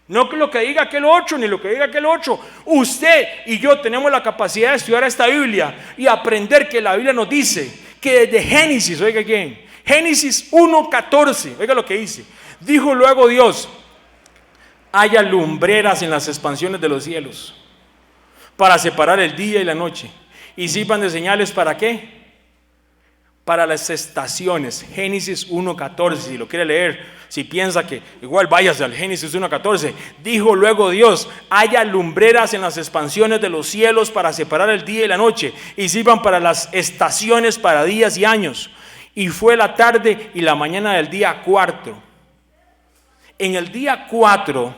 no lo que diga aquel otro, ni lo que diga aquel otro. Usted y yo tenemos la capacidad de estudiar esta Biblia y aprender que la Biblia nos dice que desde Génesis, oiga bien, Génesis 1:14, oiga lo que dice: dijo luego Dios, haya lumbreras en las expansiones de los cielos para separar el día y la noche, y sirvan de señales. ¿Para qué? Para las estaciones. Génesis 1:14, si lo quiere leer, si piensa que igual váyase al Génesis 1:14. Dijo luego Dios, haya lumbreras en las expansiones de los cielos para separar el día y la noche, y sirvan para las estaciones, para días y años. Y fue la tarde y la mañana del día 4. En el día 4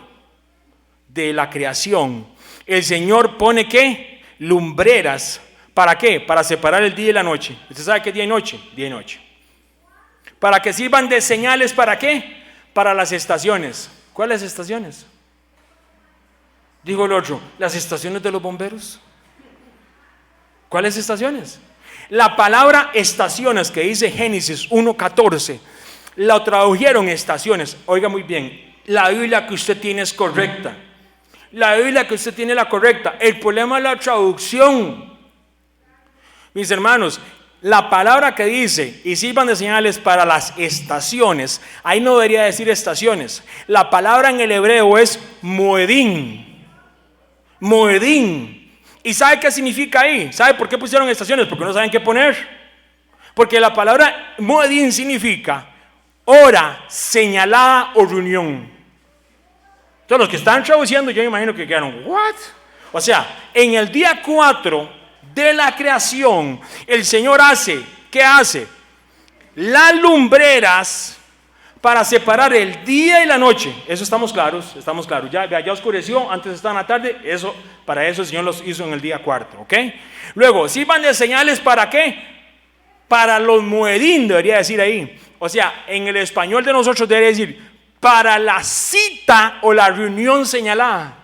de la creación, el Señor pone ¿qué? Lumbreras. ¿Para qué? Para separar el día y la noche. ¿Usted sabe qué es día y noche? Día y noche. Para que sirvan de señales. ¿Para qué? Para las estaciones. ¿Cuáles estaciones? Digo el otro, las estaciones de los bomberos. ¿Cuáles estaciones? La palabra estaciones que dice Génesis 1:14, la tradujeron estaciones. Oiga muy bien, la Biblia que usted tiene es correcta. La Biblia que usted tiene es la correcta. El problema es la traducción. Mis hermanos, la palabra que dice, y sirvan de señales para las estaciones, ahí no debería decir estaciones. La palabra en el hebreo es moedín. Moedín. ¿Y sabe qué significa ahí? ¿Sabe por qué pusieron estaciones? Porque no saben qué poner. Porque la palabra moedín significa hora, señalada o reunión. Entonces los que están traduciendo, yo me imagino que quedaron, ¿what? O sea, en el día 4 de la creación, el Señor hace, ¿qué hace? Las lumbreras para separar el día y la noche. Eso estamos claros. Ya oscureció, antes estaba en la tarde. Eso, para eso el Señor los hizo en el día 4, ¿ok? Luego, sirvan de señales, ¿para qué? Para los moedín, debería decir ahí. O sea, en el español de nosotros debería decir, para la cita o la reunión señalada.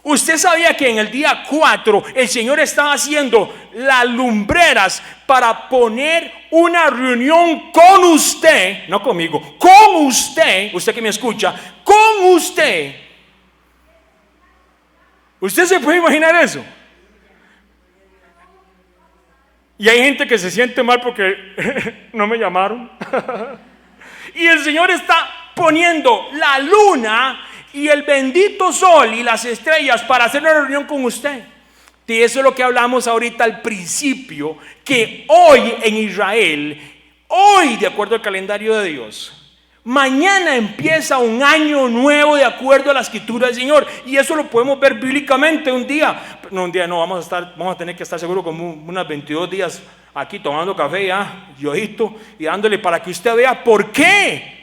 Usted sabía que en el día 4 el Señor estaba haciendo las lumbreras para poner una reunión con usted, no conmigo, con usted que me escucha, con usted. ¿Usted se puede imaginar eso? Y hay gente que se siente mal porque no me llamaron. Y el Señor está poniendo la luna y el bendito sol y las estrellas para hacer una reunión con usted. De eso es lo que hablamos ahorita al principio, que hoy en Israel, hoy de acuerdo al calendario de Dios, mañana empieza un año nuevo de acuerdo a la escritura del Señor. Y eso lo podemos ver bíblicamente un día. No, vamos a tener que estar seguro como unas 22 días aquí tomando café ya, y ojito, y dándole para que usted vea por qué.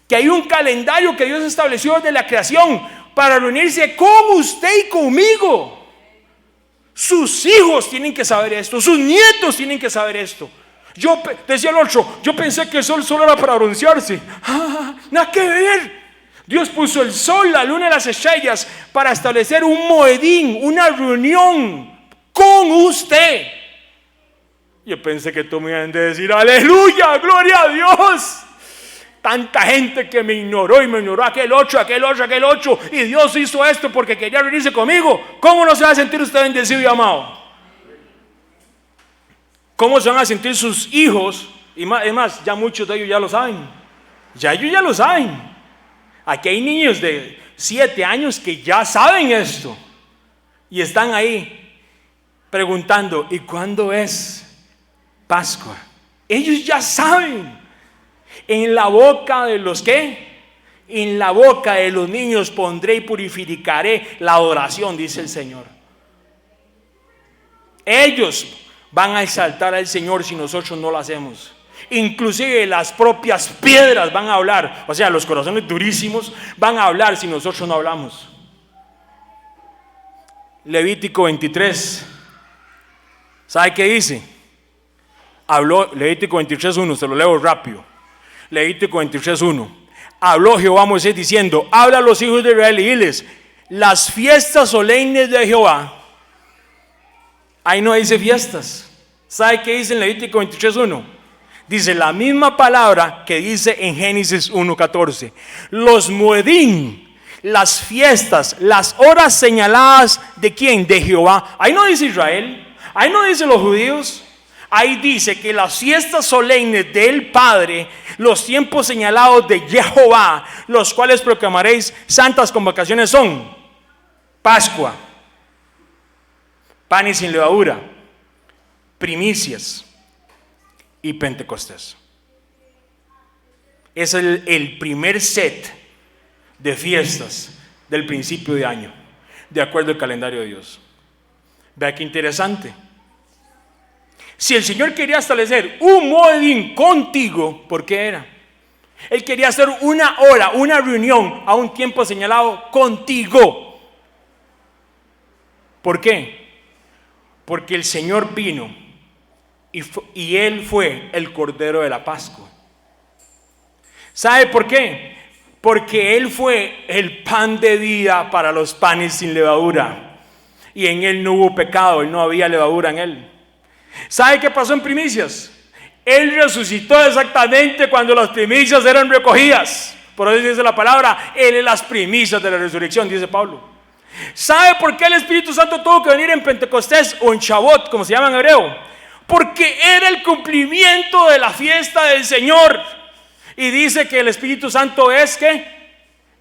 Que hay un calendario que Dios estableció desde la creación para reunirse con usted y conmigo. Sus hijos tienen que saber esto, sus nietos tienen que saber esto. Yo decía el otro, yo pensé que el sol solo era para broncearse. Nada que ver. Dios puso el sol, la luna y las estrellas para establecer un moedín, una reunión con usted. Yo pensé que tú me ibas a decir, aleluya, gloria a Dios. Tanta gente que me ignoró y me ignoró aquel otro, y Dios hizo esto porque quería reunirse conmigo. ¿Cómo no se va a sentir usted bendecido y amado? ¿Cómo se van a sentir sus hijos es más, ya muchos de ellos ya lo saben. Ya ellos ya lo saben. Aquí hay niños de 7 años que ya saben esto. Y están ahí preguntando, ¿y cuándo es Pascua? Ellos ya saben. En la boca de los ¿qué? En la boca de los niños pondré y purificaré la adoración, dice el Señor. Ellos van a exaltar al Señor si nosotros no lo hacemos. Inclusive las propias piedras van a hablar. O sea, los corazones durísimos van a hablar si nosotros no hablamos. Levítico 23. ¿Sabe qué dice? Habló Levítico 23:1, se lo leo rápido. Levítico 23:1. Habló Jehová a Moisés diciendo: habla a los hijos de Israel y diles: las fiestas solemnes de Jehová. Ahí no dice fiestas. ¿Sabe qué dice en Levítico 23:1? Dice la misma palabra que dice en Génesis 1:14. Los moedín, las fiestas, las horas señaladas, ¿de quién? De Jehová. Ahí no dice Israel, ahí no dice los judíos. Ahí dice que las fiestas solemnes del Padre, los tiempos señalados de Jehová, los cuales proclamaréis santas convocaciones, son Pascua, panes sin levadura, primicias y Pentecostés. Es el primer set de fiestas del principio de año, de acuerdo al calendario de Dios. Vea qué interesante. Si el Señor quería establecer un moedín contigo, ¿por qué era? Él quería hacer una hora, una reunión a un tiempo señalado contigo. ¿Por qué? Porque el Señor vino y Él fue el Cordero de la Pascua. ¿Sabe por qué? Porque Él fue el pan de vida para los panes sin levadura. Y en Él no hubo pecado, no había levadura en Él. ¿Sabe qué pasó en primicias? Él resucitó exactamente cuando las primicias eran recogidas. Por eso dice la palabra, Él es las primicias de la resurrección, dice Pablo. ¿Sabe por qué el Espíritu Santo tuvo que venir en Pentecostés o en Shavuot, como se llama en hebreo? Porque era el cumplimiento de la fiesta del Señor. Y dice que el Espíritu Santo es ¿qué?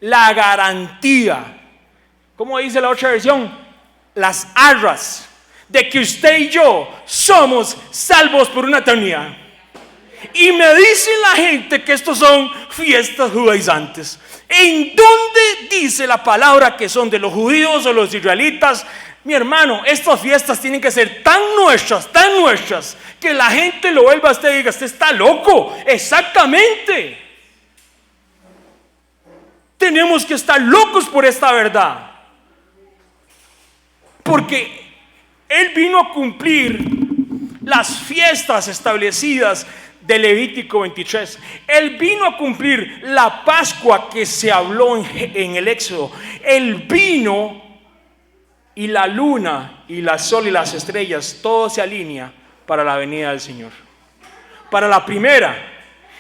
La garantía. ¿Cómo dice la otra versión? Las arras de que usted y yo somos salvos por una eternidad. Y me dice la gente que estos son fiestas judaizantes. ¿En dónde dice la palabra que son de los judíos o los israelitas? Mi hermano, estas fiestas tienen que ser tan nuestras, que la gente lo vuelva a usted y diga: usted está loco. Exactamente. Tenemos que estar locos por esta verdad. Porque Él vino a cumplir las fiestas establecidas de Levítico 23. Él vino a cumplir la Pascua que se habló en el Éxodo. Él vino y la luna y la sol y las estrellas, todo se alinea para la venida del Señor. Para la primera.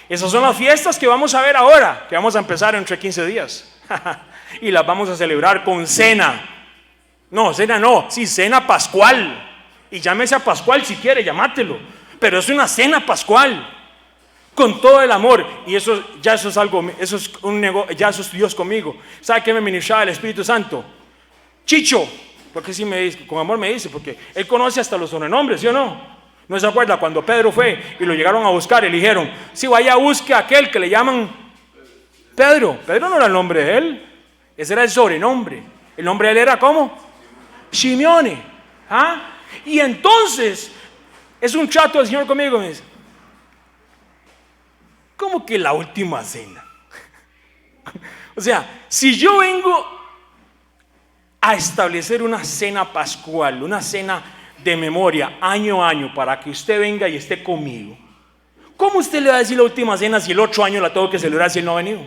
Esas son las fiestas que vamos a ver ahora, que vamos a empezar entre 15 días. Y las vamos a celebrar con cena. No, cena no, sí, cena pascual. Y llámese a Pascual si quiere, llámatelo. Pero es una cena pascual. Con todo el amor. Y eso es algo, eso es un negocio, ya eso es Dios conmigo. ¿Sabe qué me ministraba el Espíritu Santo? Chicho. Porque sí me dice, con amor me dice, porque Él conoce hasta los sobrenombres, ¿sí o no? ¿No se acuerda cuando Pedro fue y lo llegaron a buscar y le dijeron: sí, vaya, busque a aquel que le llaman Pedro? Pedro no era el nombre de él, ese era el sobrenombre. El nombre de él era ¿cómo? Simeone. ¿Ah? Y entonces es un trato del Señor conmigo. Me dice: ¿cómo que la última cena? O sea, si yo vengo a establecer una cena pascual, una cena de memoria año a año, para que usted venga y esté conmigo, ¿cómo usted le va a decir la última cena si el otro año la tengo que celebrar si Él no ha venido?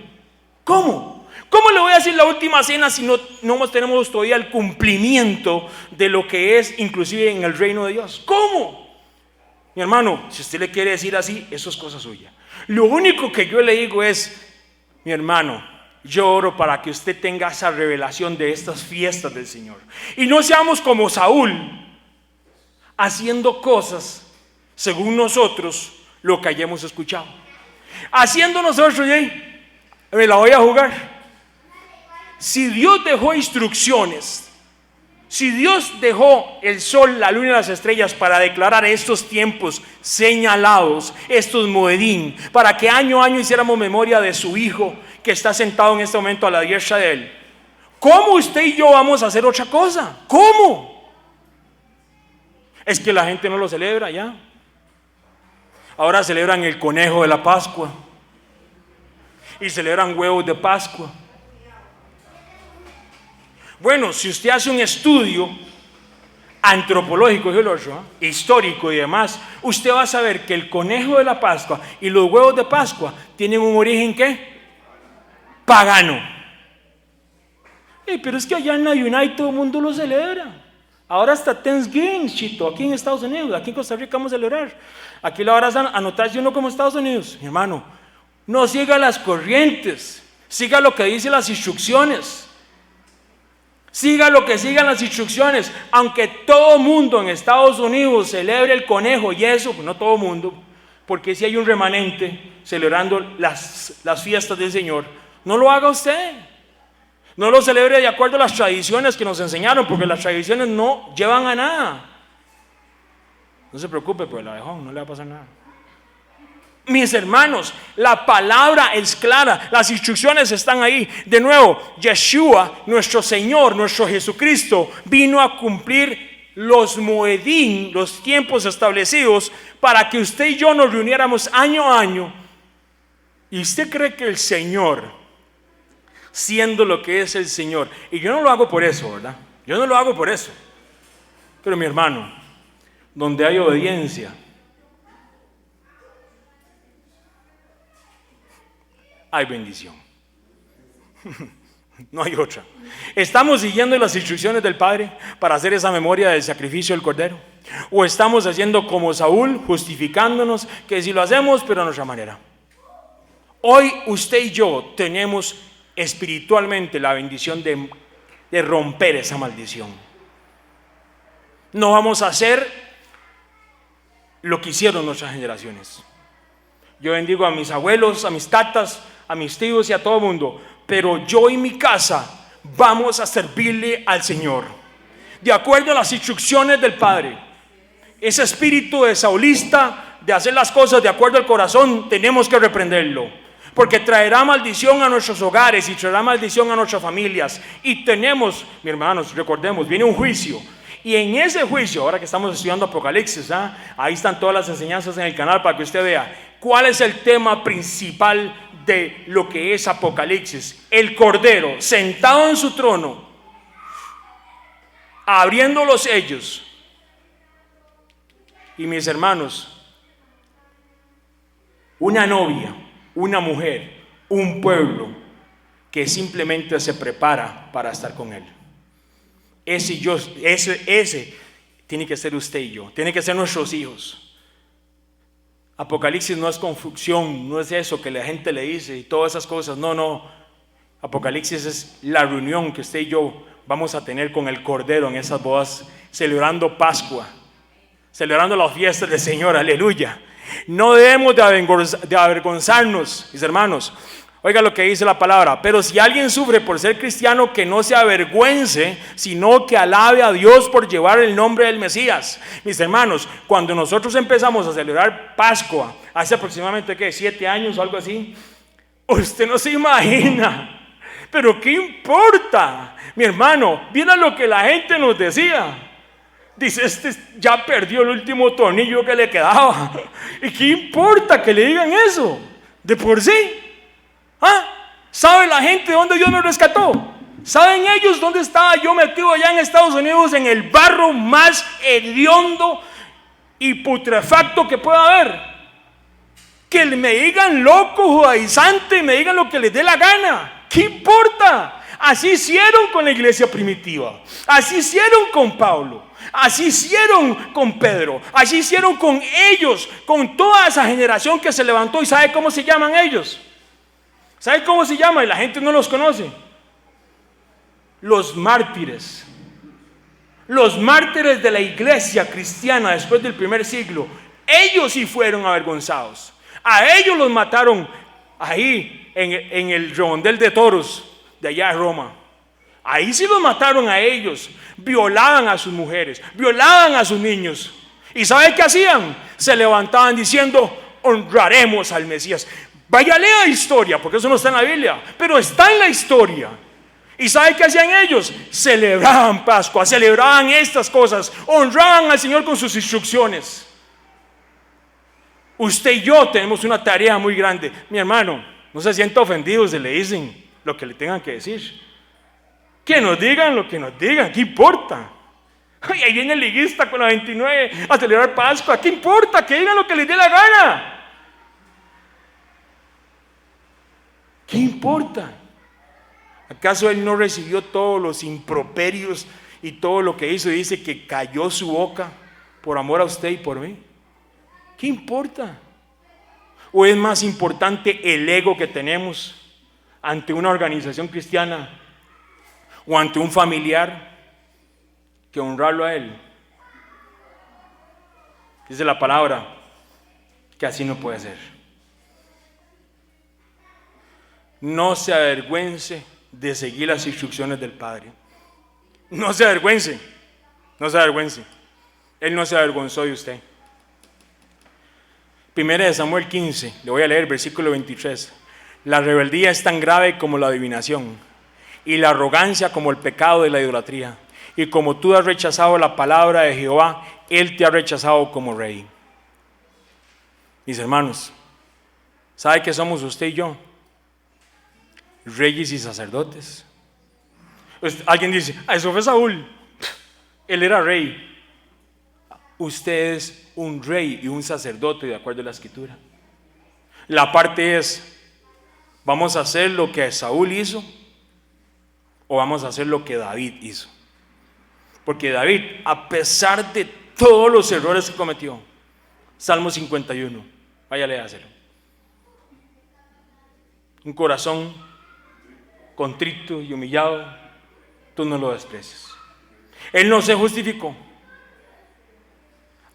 ¿Cómo? ¿Cómo le voy a decir la última cena si no tenemos todavía el cumplimiento de lo que es inclusive en el reino de Dios? ¿Cómo? Mi hermano, si usted le quiere decir así, eso es cosa suya. Lo único que yo le digo es: mi hermano, yo oro para que usted tenga esa revelación de estas fiestas del Señor. Y no seamos como Saúl, haciendo cosas según nosotros lo que hayamos escuchado. Haciendo nosotros, me la voy a jugar. Si Dios dejó instrucciones, si Dios dejó el sol, la luna y las estrellas para declarar estos tiempos señalados, estos moedín, para que año a año hiciéramos memoria de su Hijo que está sentado en este momento a la diestra de Él, ¿cómo usted y yo vamos a hacer otra cosa? ¿Cómo? Es que la gente no lo celebra ya. Ahora celebran el conejo de la Pascua y celebran huevos de Pascua. Bueno, si usted hace un estudio antropológico, histórico y demás, usted va a saber que el conejo de la Pascua y los huevos de Pascua tienen un origen ¿qué? Pagano. Pero es que allá en la United todo el mundo lo celebra. Ahora hasta Thanksgiving, chito, aquí en Estados Unidos, aquí en Costa Rica vamos a celebrar. Aquí la hora es anotarse uno como Estados Unidos. Mi hermano, no siga las corrientes, siga lo que dicen las instrucciones. Siga lo que sigan las instrucciones. Aunque todo mundo en Estados Unidos celebre el conejo y eso, pues no todo mundo, porque si hay un remanente celebrando las fiestas del Señor, no lo haga usted. No lo celebre de acuerdo a las tradiciones que nos enseñaron, porque las tradiciones no llevan a nada. No se preocupe, pues la dejó, no le va a pasar nada. Mis hermanos, la palabra es clara, las instrucciones están ahí. De nuevo, Yeshua, nuestro Señor, nuestro Jesucristo, vino a cumplir los moedín, los tiempos establecidos, para que usted y yo nos reuniéramos año a año. ¿Y usted cree que el Señor, siendo lo que es el Señor, y yo no lo hago por eso, ¿verdad? Yo no lo hago por eso. Pero mi hermano, donde hay obediencia, hay bendición. No hay otra. ¿Estamos siguiendo las instrucciones del Padre para hacer esa memoria del sacrificio del Cordero? ¿O estamos haciendo como Saúl, justificándonos que si lo hacemos, pero de nuestra manera? Hoy usted y yo tenemos espiritualmente la bendición de romper esa maldición. No vamos a hacer lo que hicieron nuestras generaciones. Yo bendigo a mis abuelos, a mis tatas, a mis tíos y a todo el mundo, pero yo y mi casa vamos a servirle al Señor de acuerdo a las instrucciones del Padre. Ese espíritu de saulista, de hacer las cosas de acuerdo al corazón, tenemos que reprenderlo, porque traerá maldición a nuestros hogares y traerá maldición a nuestras familias. Y tenemos, mis hermanos, recordemos, viene un juicio. Y en ese juicio, ahora que estamos estudiando Apocalipsis, ahí están todas las enseñanzas en el canal para que usted vea cuál es el tema principal de lo que es Apocalipsis. El Cordero sentado en su trono, abriendo los sellos. Y mis hermanos, una novia, una mujer, un pueblo que simplemente se prepara para estar con Él. Ese tiene que ser usted y yo, tiene que ser nuestros hijos. Apocalipsis no es confusión, no es eso que la gente le dice y todas esas cosas, no. Apocalipsis es la reunión que usted y yo vamos a tener con el Cordero en esas bodas, celebrando Pascua, celebrando las fiestas del Señor, aleluya. No debemos de avergonzarnos, mis hermanos. Oiga lo que dice la palabra: pero si alguien sufre por ser cristiano, que no se avergüence, sino que alabe a Dios por llevar el nombre del Mesías. Mis hermanos, cuando nosotros empezamos a celebrar Pascua, hace aproximadamente 7 años o algo así, usted no se imagina, pero ¿qué importa? Mi hermano, mira lo que la gente nos decía. Dice, este ya perdió el último tornillo que le quedaba. ¿Y qué importa que le digan eso? De por sí. ¿Sabe la gente dónde Dios me rescató? ¿Saben ellos dónde estaba yo metido allá en Estados Unidos, en el barro más hediondo y putrefacto que pueda haber? Que me digan loco, judaizante, y me digan lo que les dé la gana. ¿Qué importa? Así hicieron con la iglesia primitiva, así hicieron con Pablo, así hicieron con Pedro, así hicieron con ellos, con toda esa generación que se levantó. ¿Y sabe cómo se llaman ellos? ¿Sabe cómo se llama? Y la gente no los conoce. Los mártires. Los mártires de la iglesia cristiana después del primer siglo. Ellos sí fueron avergonzados. A ellos los mataron ahí en el redondel de toros de allá de Roma. Ahí sí los mataron a ellos. Violaban a sus mujeres, violaban a sus niños. ¿Y sabe qué hacían? Se levantaban diciendo: honraremos al Mesías. Vaya, lea historia, porque eso no está en la Biblia, pero está en la historia. ¿Y sabe qué hacían ellos? Celebraban Pascua, celebraban estas cosas, honraban al Señor con sus instrucciones. Usted y yo tenemos una tarea muy grande. Mi hermano, no se sienta ofendido si le dicen lo que le tengan que decir. Que nos digan lo que nos digan, ¿qué importa? Ay, ahí viene el liguista con la 29 a celebrar Pascua, ¿qué importa? Que digan lo que les dé la gana. ¿Qué importa? ¿Acaso él no recibió todos los improperios y todo lo que hizo? Y dice que cayó su boca por amor a usted y por mí. ¿Qué importa? ¿O es más importante el ego que tenemos ante una organización cristiana o ante un familiar que honrarlo a él? Dice la palabra que así no puede ser. No se avergüence de seguir las instrucciones del Padre. No se avergüence, no se avergüence. Él no se avergonzó de usted. Primera de Samuel 15, le voy a leer versículo 23. La rebeldía es tan grave como la adivinación, y la arrogancia como el pecado de la idolatría. Y como tú has rechazado la palabra de Jehová, Él te ha rechazado como rey. Mis hermanos, ¿sabe qué somos usted y yo? Reyes y sacerdotes. Alguien dice: eso fue Saúl, él era rey. Usted es un rey y un sacerdote de acuerdo a la Escritura. La parte es: ¿vamos a hacer lo que Saúl hizo o vamos a hacer lo que David hizo? Porque David, a pesar de todos los errores que cometió, Salmo 51, váyale a hacerlo. Un corazón contrito y humillado, tú no lo desprecias. Él no se justificó,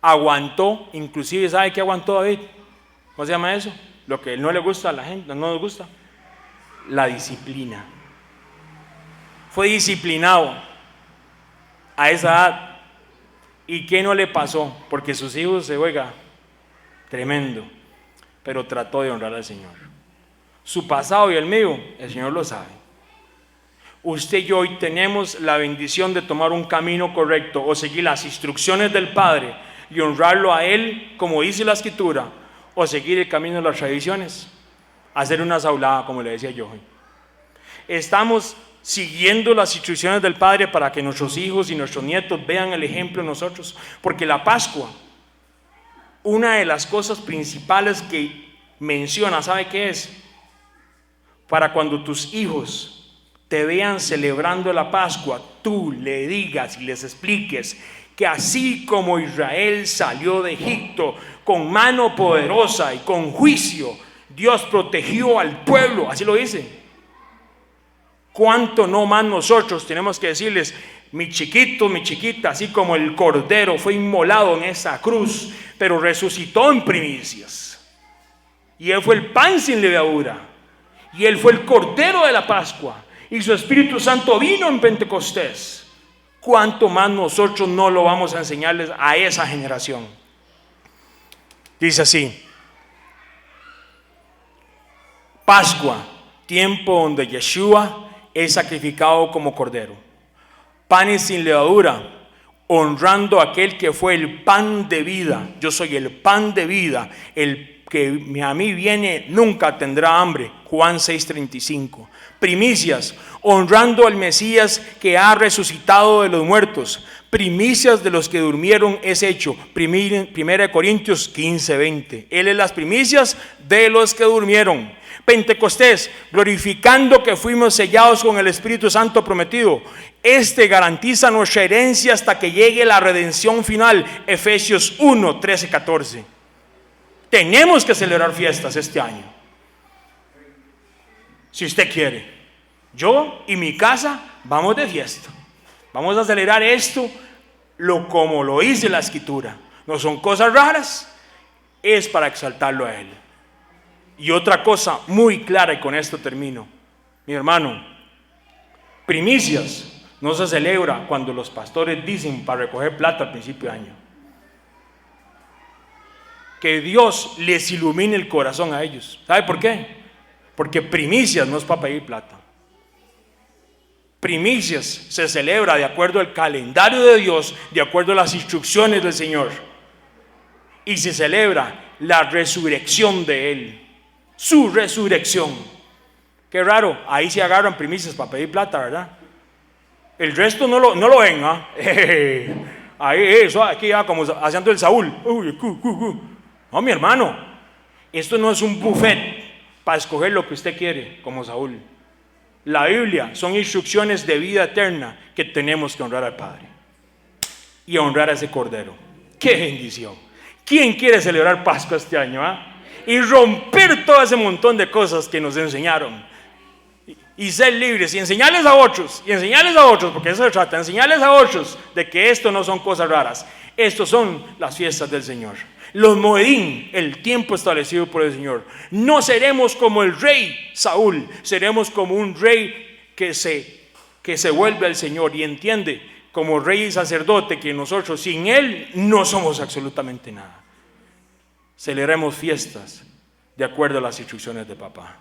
aguantó. Inclusive, ¿sabe qué aguantó David? ¿Cómo se llama eso? Lo que no le gusta a la gente, no nos gusta: la disciplina. Fue disciplinado a esa edad. ¿Y qué no le pasó? Porque sus hijos se oiga tremendo, pero trató de honrar al Señor. Su pasado y el mío, el Señor lo sabe. Usted y yo hoy tenemos la bendición de tomar un camino correcto o seguir las instrucciones del Padre y honrarlo a Él como dice la Escritura, o seguir el camino de las tradiciones, hacer una saulada como le decía yo hoy. Estamos siguiendo las instrucciones del Padre para que nuestros hijos y nuestros nietos vean el ejemplo de nosotros, porque la Pascua, una de las cosas principales que menciona, ¿sabe qué es? Para cuando tus hijos te vean celebrando la Pascua, tú le digas y les expliques que así como Israel salió de Egipto con mano poderosa y con juicio, Dios protegió al pueblo, así lo dice. ¿Cuánto no más nosotros tenemos que decirles: mi chiquito, mi chiquita, así como el cordero fue inmolado en esa cruz, pero resucitó en primicias, y Él fue el pan sin levadura, y Él fue el cordero de la Pascua, y su Espíritu Santo vino en Pentecostés? ¿Cuánto más nosotros no lo vamos a enseñarles a esa generación? Dice así: Pascua, tiempo donde Yeshua es sacrificado como cordero. Panes sin levadura, honrando a aquel que fue el pan de vida. Yo soy el pan de vida, el que a mí viene nunca tendrá hambre. Juan 6:35. Primicias, honrando al Mesías que ha resucitado de los muertos. Primicias de los que durmieron es hecho. 1 Corintios 15:20. Él es las primicias de los que durmieron. Pentecostés, glorificando que fuimos sellados con el Espíritu Santo prometido. Este garantiza nuestra herencia hasta que llegue la redención final. Efesios 1:13-14. Tenemos que celebrar fiestas este año. Si usted quiere, yo y mi casa vamos de fiesta. Vamos a celebrar esto como lo dice la Escritura. No son cosas raras. es para exaltarlo a Él. Y otra cosa muy clara, y con esto termino, mi hermano, primicias no se celebra cuando los pastores dicen para recoger plata al principio de año. Que Dios les ilumine el corazón a ellos. ¿Sabe por qué? Porque primicias no es para pedir plata. Primicias se celebra de acuerdo al calendario de Dios, de acuerdo a las instrucciones del Señor. Y se celebra la resurrección de Él, su resurrección. Qué raro, ahí se agarran primicias para pedir plata, ¿verdad? El resto no lo ven, ¿ah? Ahí, eso, aquí ya como haciendo el Saúl. No, mi hermano, esto no es un buffet para escoger lo que usted quiere, como Saúl. La Biblia son instrucciones de vida eterna que tenemos que honrar al Padre y honrar a ese Cordero. ¡Qué bendición! ¿Quién quiere celebrar Pascua este año? Y romper todo ese montón de cosas que nos enseñaron y ser libres y enseñarles a otros, porque eso se trata, enseñarles a otros de que esto no son cosas raras. Estos son las fiestas del Señor. Los Moedín, el tiempo establecido por el Señor. No seremos como el rey Saúl, seremos como un rey que se vuelve al Señor y entiende como rey y sacerdote que nosotros sin Él no somos absolutamente nada. Celebremos fiestas de acuerdo a las instrucciones de papá.